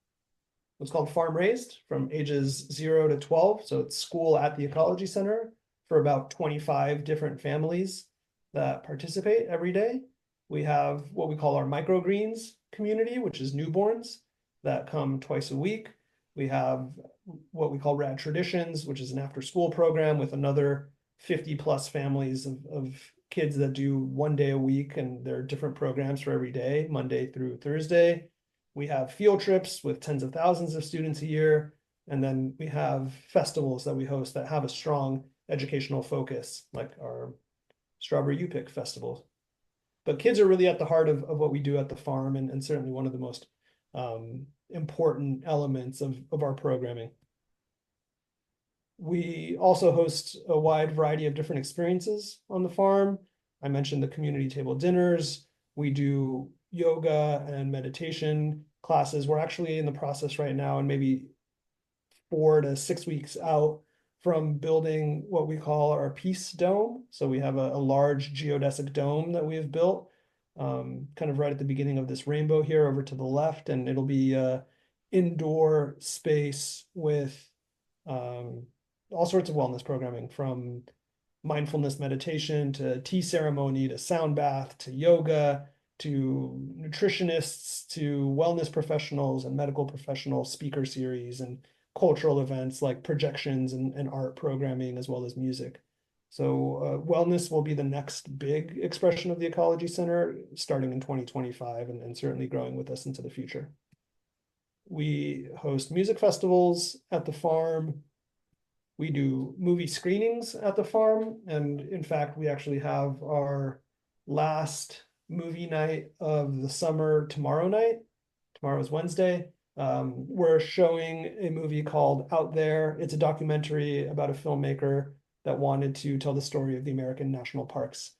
It's called Farm Raised from ages 0 to 12. So it's school at the Ecology Center for about 25 different families that participate every day. We have what we call our microgreens community, which is newborns that come twice a week. We have what we call Rad Traditions, which is an after school program with another 50 plus families of kids that do 1 day a week, and there are different programs for every day, Monday through Thursday. We have field trips with tens of thousands of students a year. And then we have festivals that we host that have a strong educational focus, like our Strawberry U Pick Festival. But kids are really at the heart of what we do at the farm, and certainly one of the most important elements of our programming. We also host a wide variety of different experiences on the farm. I mentioned the community table dinners. We do yoga and meditation classes. We're actually in the process right now, and maybe 4 to 6 weeks out from building what we call our Peace Dome. So we have a large geodesic dome that we have built, kind of right at the beginning of this rainbow here over to the left, and it'll be a indoor space with all sorts of wellness programming, from mindfulness meditation to tea ceremony to sound bath to yoga to nutritionists to wellness professionals and medical professional speaker series and cultural events like projections and art programming, as well as music. So wellness will be the next big expression of the Ecology Center starting in 2025 and certainly growing with us into the future. We host music festivals at the farm. We do movie screenings at the farm. And in fact, we actually have our last movie night of the summer tomorrow night. Tomorrow is Wednesday. We're showing a movie called Out There. It's a documentary about a filmmaker that wanted to tell the story of the American National Parks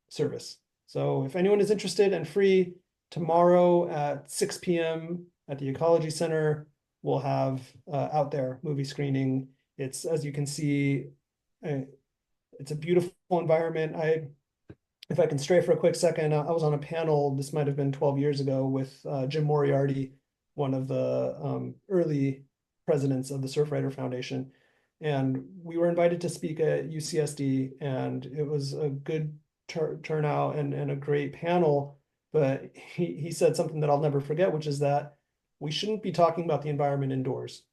Service. So if anyone is interested and free, tomorrow at 6 p.m. at the Ecology Center, we'll have Out There movie screening. It's, as you can see, it's a beautiful environment. If I can stray for a quick second, I was on a panel, this might have been 12 years ago, with Jim Moriarty, one of the early presidents of the Surfrider Foundation. And we were invited to speak at UCSD, and it was a good turnout and a great panel. But he said something that I'll never forget, which is that we shouldn't be talking about the environment indoors.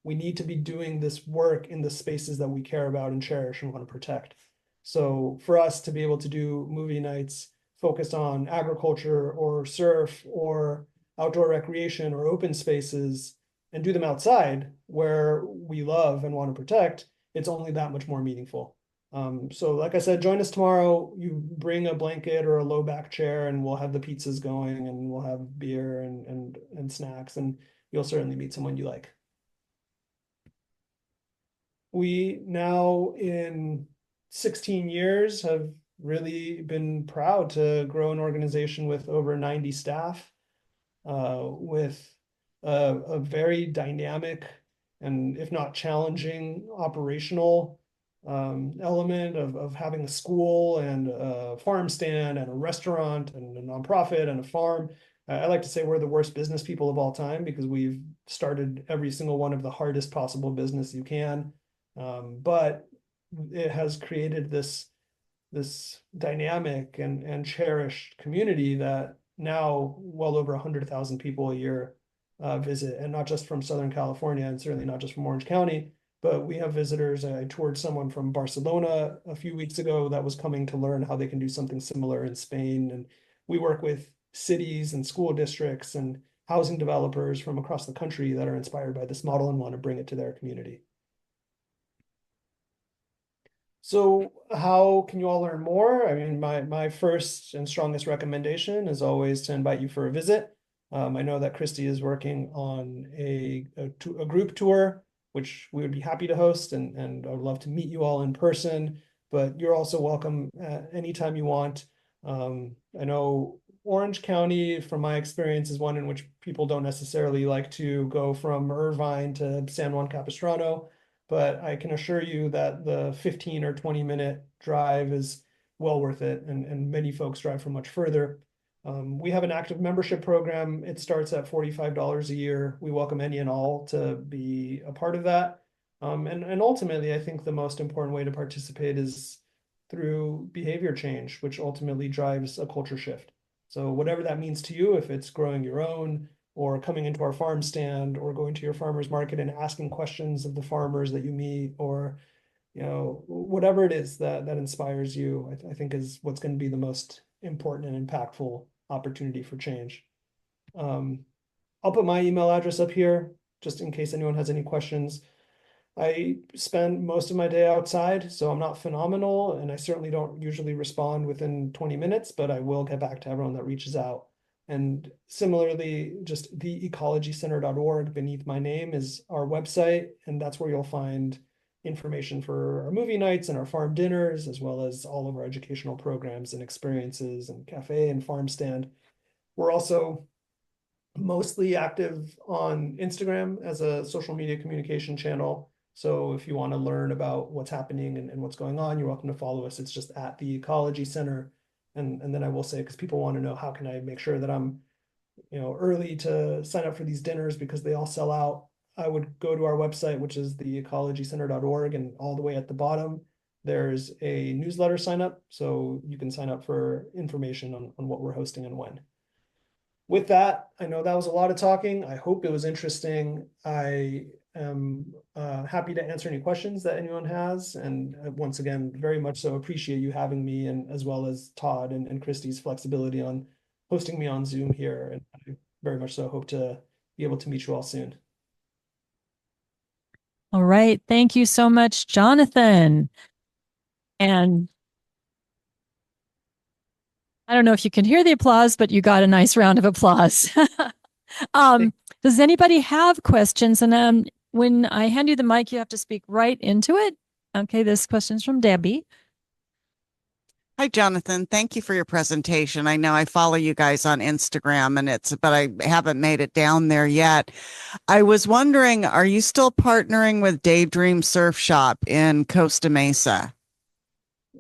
We need to be doing this work in the spaces that we care about and cherish and want to protect. So for us to be able to do movie nights focused on agriculture or surf or outdoor recreation or open spaces and do them outside where we love and want to protect, it's only that much more meaningful. So like I said, join us tomorrow. You bring a blanket or a low back chair and we'll have the pizzas going and we'll have beer and snacks, and you'll certainly meet someone you like. We now, in 16 years, have really been proud to grow an organization with over 90 staff, with a very dynamic and, if not challenging, operational element of having a school and a farm stand and a restaurant and a nonprofit and a farm. I like to say we're the worst business people of all time because we've started every single one of the hardest possible business you can. But it has created this dynamic and cherished community that now well over 100,000 people a year visit, and not just from Southern California and certainly not just from Orange County, but we have visitors. I toured someone from Barcelona a few weeks ago that was coming to learn how they can do something similar in Spain. And we work with cities and school districts and housing developers from across the country that are inspired by this model and want to bring it to their community. So how can you all learn more? I mean, my first and strongest recommendation is always to invite you for a visit. I know that Christy is working on a group tour, which we would be happy to host, and I would love to meet you all in person, but you're also welcome anytime you want. I know Orange County, from my experience, is one in which people don't necessarily like to go from Irvine to San Juan Capistrano, but I can assure you that the 15 or 20-minute drive is well worth it, and many folks drive from much further. We have an active membership program. It starts at $45 a year. We welcome any and all to be a part of that. And ultimately, I think the most important way to participate is through behavior change, which ultimately drives a culture shift. So whatever that means to you, if it's growing your own, or coming into our farm stand, or going to your farmer's market and asking questions of the farmers that you meet, or whatever it is that inspires you, I think is what's going to be the most important and impactful opportunity for change. I'll put my email address up here just in case anyone has any questions. I spend most of my day outside, so I'm not phenomenal, and I certainly don't usually respond within 20 minutes, but I will get back to everyone that reaches out. And similarly, just theecologycenter.org beneath my name is our website, and that's where you'll find information for our movie nights and our farm dinners, as well as all of our educational programs and experiences and cafe and farm stand. We're also mostly active on Instagram as a social media communication channel. So if you want to learn about what's happening and what's going on, you're welcome to follow us. It's just at the Ecology Center. And then I will say, because people want to know, how can I make sure that I'm early to sign up for these dinners because they all sell out. I would go to our website, which is theecologycenter.org, and all the way at the bottom, there's a newsletter sign up. So you can sign up for information on what we're hosting and when. With that, I know that was a lot of talking. I hope it was interesting. I am happy to answer any questions that anyone has. And once again, very much so appreciate you having me, and as well as Todd and Christy's flexibility on hosting me on Zoom here. And I very much so hope to be able to meet you all soon. All right. Thank you so much, Jonathan. And I don't know if you can hear the applause, but you got a nice round of applause. Does anybody have questions? And when I hand you the mic, you have to speak right into it. Okay, this question's from Debbie. Hi, Jonathan. Thank you for your presentation. I know I follow you guys on Instagram but I haven't made it down there yet. I was wondering, are you still partnering with Daydream Surf Shop in Costa Mesa?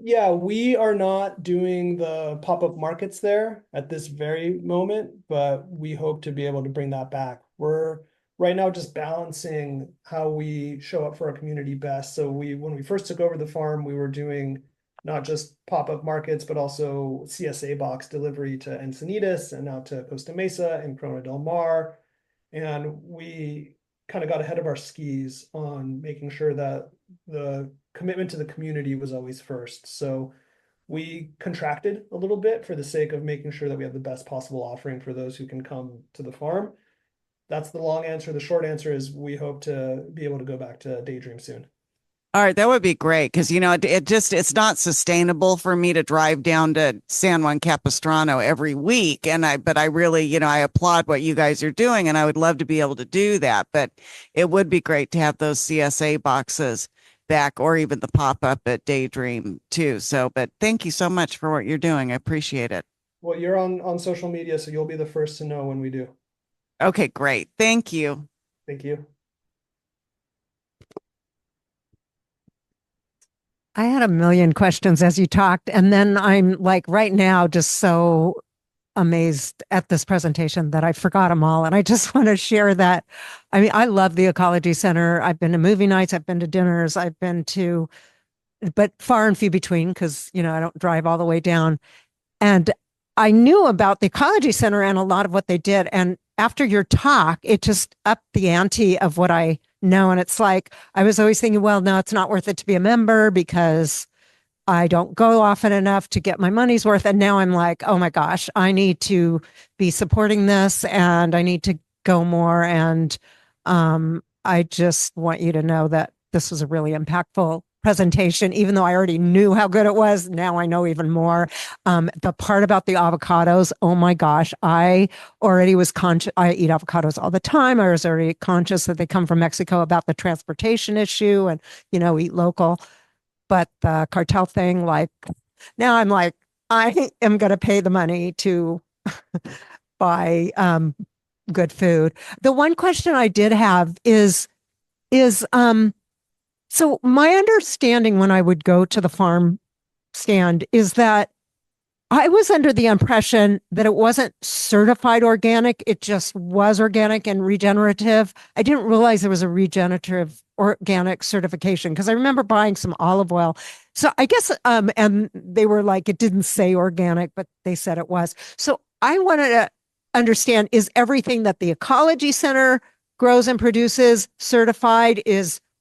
Yeah, we are not doing the pop-up markets there at this very moment, but we hope to be able to bring that back. We're right now just balancing how we show up for our community best. So when we first took over the farm, we were doing not just pop-up markets, but also CSA box delivery to Encinitas and now to Costa Mesa and Corona del Mar. And we kind of got ahead of our skis on making sure that the commitment to the community was always first. So we contracted a little bit for the sake of making sure that we have the best possible offering for those who can come to the farm. That's the long answer. The short answer is we hope to be able to go back to Daydream soon. All right, that would be great because it's not sustainable for me to drive down to San Juan Capistrano every week. But I really, I applaud what you guys are doing and I would love to be able to do that. But it would be great to have those CSA boxes back or even the pop-up at Daydream too. So, but thank you so much for what you're doing. I appreciate it. Well, you're on social media, so you'll be the first to know when we do. Okay, great. Thank you. Thank you. I had a million questions as you talked, and then I'm like right now just so amazed at this presentation that I forgot them all. And I just want to share that. I mean, I love the Ecology Center. I've been to movie nights, I've been to dinners, I've been to, but far and few between because, I don't drive all the way down. And I knew about the Ecology Center and a lot of what they did. And after your talk, it just upped the ante of what I know. And it's like, I was always thinking, well, no, it's not worth it to be a member because I don't go often enough to get my money's worth. And now I'm like, oh my gosh, I need to be supporting this and I need to go more. And I just want you to know that this was a really impactful presentation, even though I already knew how good it was. Now I know even more. The part about the avocados, oh my gosh, I already was conscious. I eat avocados all the time. I was already conscious that they come from Mexico, about the transportation issue and, eat local. But the cartel thing, like now I'm like, I am going to pay the money to buy good food. The one question I did have is so my understanding when I would go to the farm stand is that I was under the impression that it wasn't certified organic. It just was organic and regenerative. I didn't realize there was a regenerative organic certification because I remember buying some olive oil. So I guess, and they were like, it didn't say organic, but they said it was. So I wanted to understand, is everything that the Ecology Center grows and produces certified?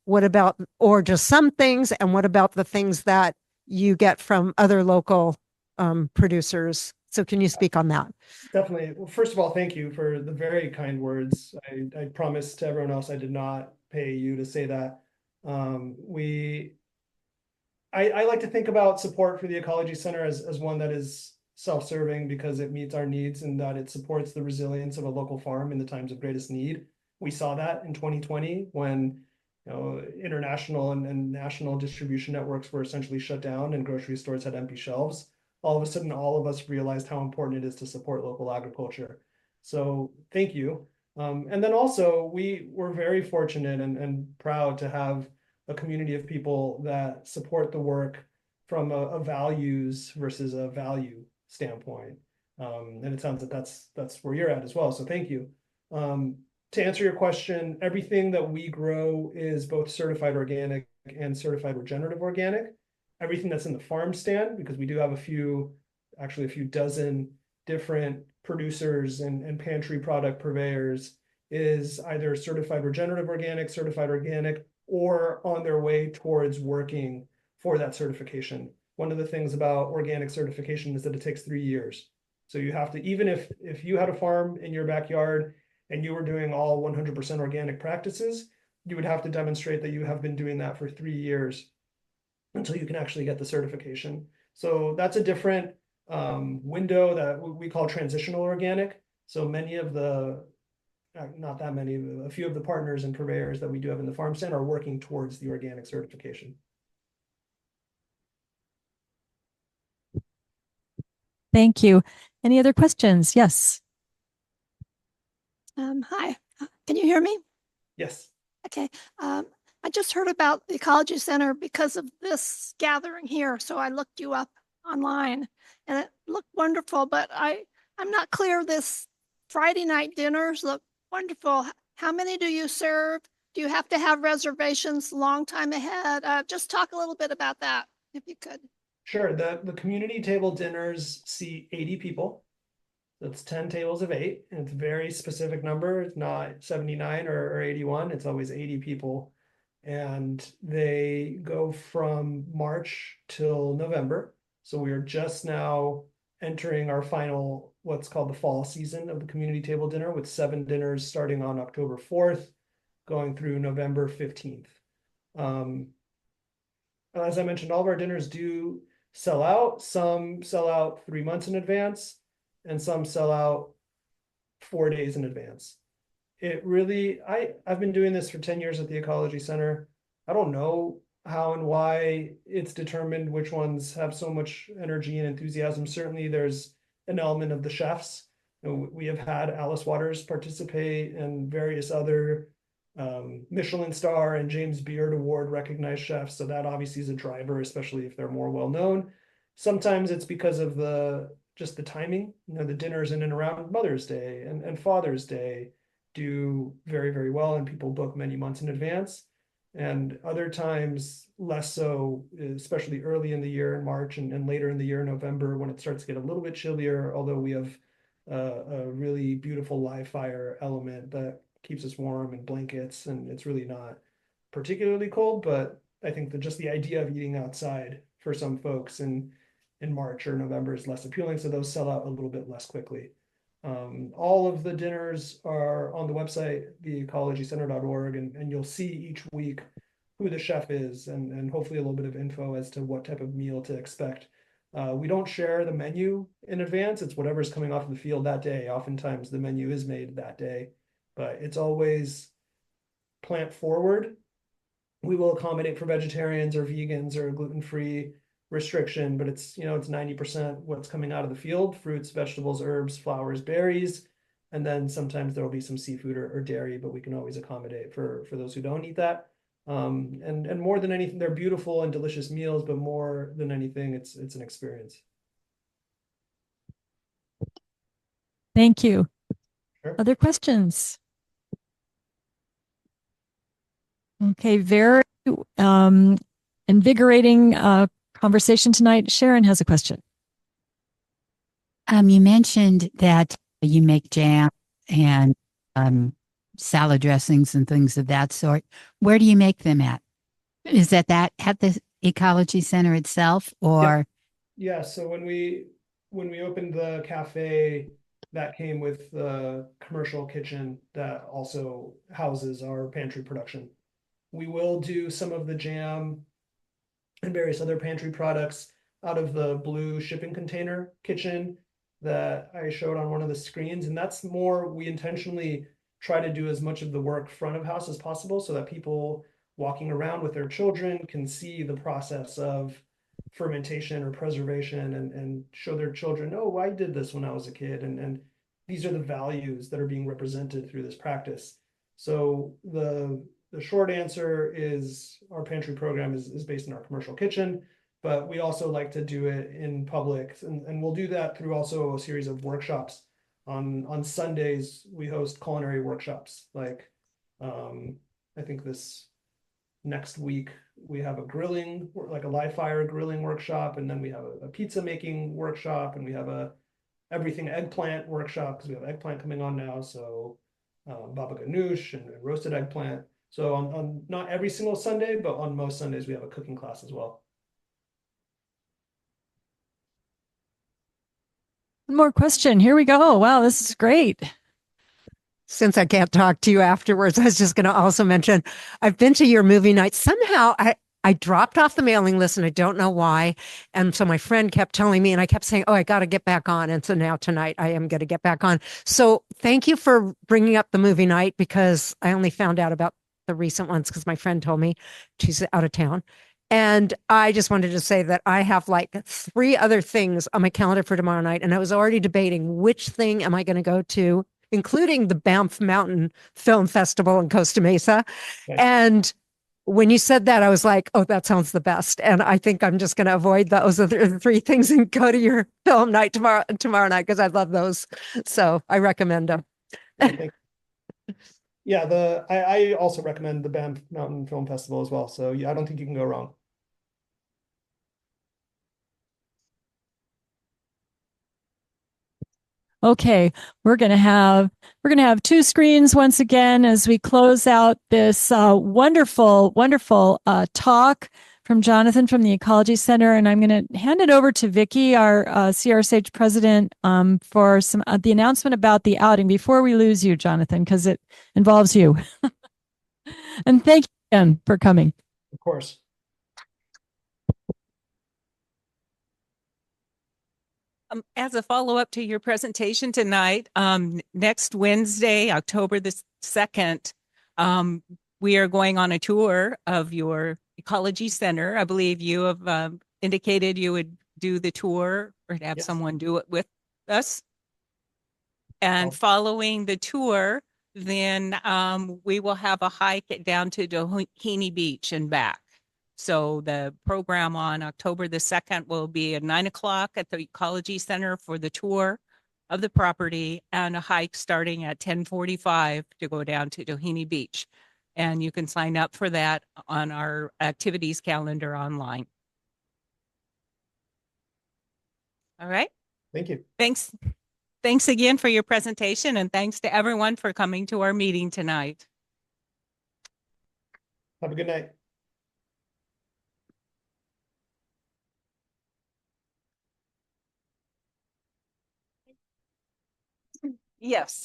What about, or just some things? And what about the things that you get from other local producers? So can you speak on that? Definitely. Well, first of all, thank you for the very kind words. I promised to everyone else I did not pay you to say that. I like to think about support for the Ecology Center as one that is self-serving because it meets our needs and that it supports the resilience of a local farm in the times of greatest need. We saw that in 2020 when international and national distribution networks were essentially shut down and grocery stores had empty shelves. All of a sudden, all of us realized how important it is to support local agriculture. So thank you. And then also, we were very fortunate and proud to have a community of people that support the work from a values versus a value standpoint. And it sounds that that's where you're at as well. So thank you. To answer your question, everything that we grow is both certified organic and certified regenerative organic. Everything that's in the farm stand, because we do have actually a few dozen different producers and pantry product purveyors is either certified regenerative organic, certified organic, or on their way towards working for that certification. One of the things about organic certification is that it takes 3 years. So you have to, even if you had a farm in your backyard and you were doing all 100% organic practices, you would have to demonstrate that you have been doing that for 3 years until you can actually get the certification. So that's a different window that we call transitional organic. So many of the, not that many, a few of the partners and purveyors that we do have in the farm stand are working towards the organic certification. Thank you. Any other questions? Yes. Hi, can you hear me? Yes. Okay. I just heard about the Ecology Center because of this gathering here. So I looked you up online and it looked wonderful, but I'm not clear. This Friday night dinners look wonderful. How many do you serve? Do you have to have reservations a long time ahead? Just talk a little bit about that, if you could. Sure. The community table dinners seat 80 people. That's 10 tables of 8, and it's a very specific number. It's not 79 or 81. It's always 80 people. And they go from March till November. So we are just now entering our final, what's called the fall season of the community table dinner, with 7 dinners starting on October 4th, going through November 15th. As I mentioned, all of our dinners do sell out. Some sell out 3 months in advance, and some sell out 4 days in advance. It really, I've been doing this for 10 years at the Ecology Center. I don't know how and why it's determined which ones have so much energy and enthusiasm. Certainly there's an element of the chefs. We have had Alice Waters participate and various other Michelin star and James Beard Award recognized chefs. So that obviously is a driver, especially if they're more well known. Sometimes it's because of just the timing. The dinners in and around Mother's Day and Father's Day do very, very well, and people book many months in advance. And other times less so, especially early in the year in March and later in the year in November, when it starts to get a little bit chillier, although we have a really beautiful live fire element that keeps us warm, and blankets, and it's really not particularly cold. But I think that just the idea of eating outside for some folks in March or November is less appealing, so those sell out a little bit less quickly. All of the dinners are on the website, theecologycenter.org, and you'll see each week who the chef is, and hopefully a little bit of info as to what type of meal to expect. We don't share the menu in advance. It's whatever's coming off the field that day. Oftentimes the menu is made that day, but it's always plant forward. We will accommodate for vegetarians or vegans or gluten-free restriction, but it's 90% what's coming out of the field: fruits, vegetables, herbs, flowers, berries, and then sometimes there will be some seafood or dairy, but we can always accommodate for those who don't eat that. And more than anything, they're beautiful and delicious meals, but more than anything, it's an experience. Thank you. Sure. Other questions? Okay, very invigorating conversation tonight. Sharon has a question. You mentioned that you make jam and salad dressings and things of that sort. Where do you make them at? Is that at the Ecology Center itself, or? Yeah, so when we opened the cafe, that came with the commercial kitchen that also houses our pantry production. We will do some of the jam and various other pantry products out of the blue shipping container kitchen that I showed on one of the screens. And that's more, we intentionally try to do as much of the work front of house as possible, so that people walking around with their children can see the process of fermentation or preservation, and show their children, oh, I did this when I was a kid. And these are the values that are being represented through this practice. So the short answer is our pantry program is based in our commercial kitchen, but we also like to do it in public, and we'll do that through also a series of workshops. On Sundays, we host culinary workshops. Like I think this next week we have a grilling, like a live fire grilling workshop, and then we have a pizza making workshop, and we have a everything eggplant workshop, because we have eggplant coming on now. So baba ganoush and roasted eggplant. So on not every single Sunday, but on most Sundays, we have a cooking class as well. One more question. Here we go. Wow, this is great. Since I can't talk to you afterwards, I was just going to also mention I've been to your movie night. Somehow I dropped off the mailing list and I don't know why. And so my friend kept telling me, and I kept saying, oh, I got to get back on. And so now tonight I am going to get back on. So thank you for bringing up the movie night, because I only found out about the recent ones because my friend told me. She's out of town. And I just wanted to say that I have like 3 other things on my calendar for tomorrow night. And I was already debating which thing am I going to go to, including the Banff Mountain Film Festival in Costa Mesa. Okay. And when you said that, I was like, oh, that sounds the best. And I think I'm just going to avoid those other 3 things and go to your film night tomorrow night, because I love those. So I recommend them. Yeah, I also recommend the Banff Mountain Film Festival as well. So yeah, I don't think you can go wrong. Okay, we're gonna have 2 screens once again as we close out this wonderful talk from Jonathan from the Ecology Center, and I'm going to hand it over to Vicki, our CRSH president, for some the announcement about the outing before we lose you, Jonathan, because it involves you. And thank you again for coming. Of course. As a follow-up to your presentation tonight, next Wednesday, October the 2nd, we are going on a tour of your Ecology Center. I believe you have indicated you would do the tour or have Yes. someone do it with us. And following the tour, then we will have a hike down to Doheny Beach and back. So the program on October the 2nd will be at 9 o'clock at the Ecology Center for the tour of the property, and a hike starting at 10:45 to go down to Doheny Beach. And you can sign up for that on our activities calendar online. All right. Thank you. Thanks. Thanks again for your presentation, and thanks to everyone for coming to our meeting tonight. Have a good night. Yes.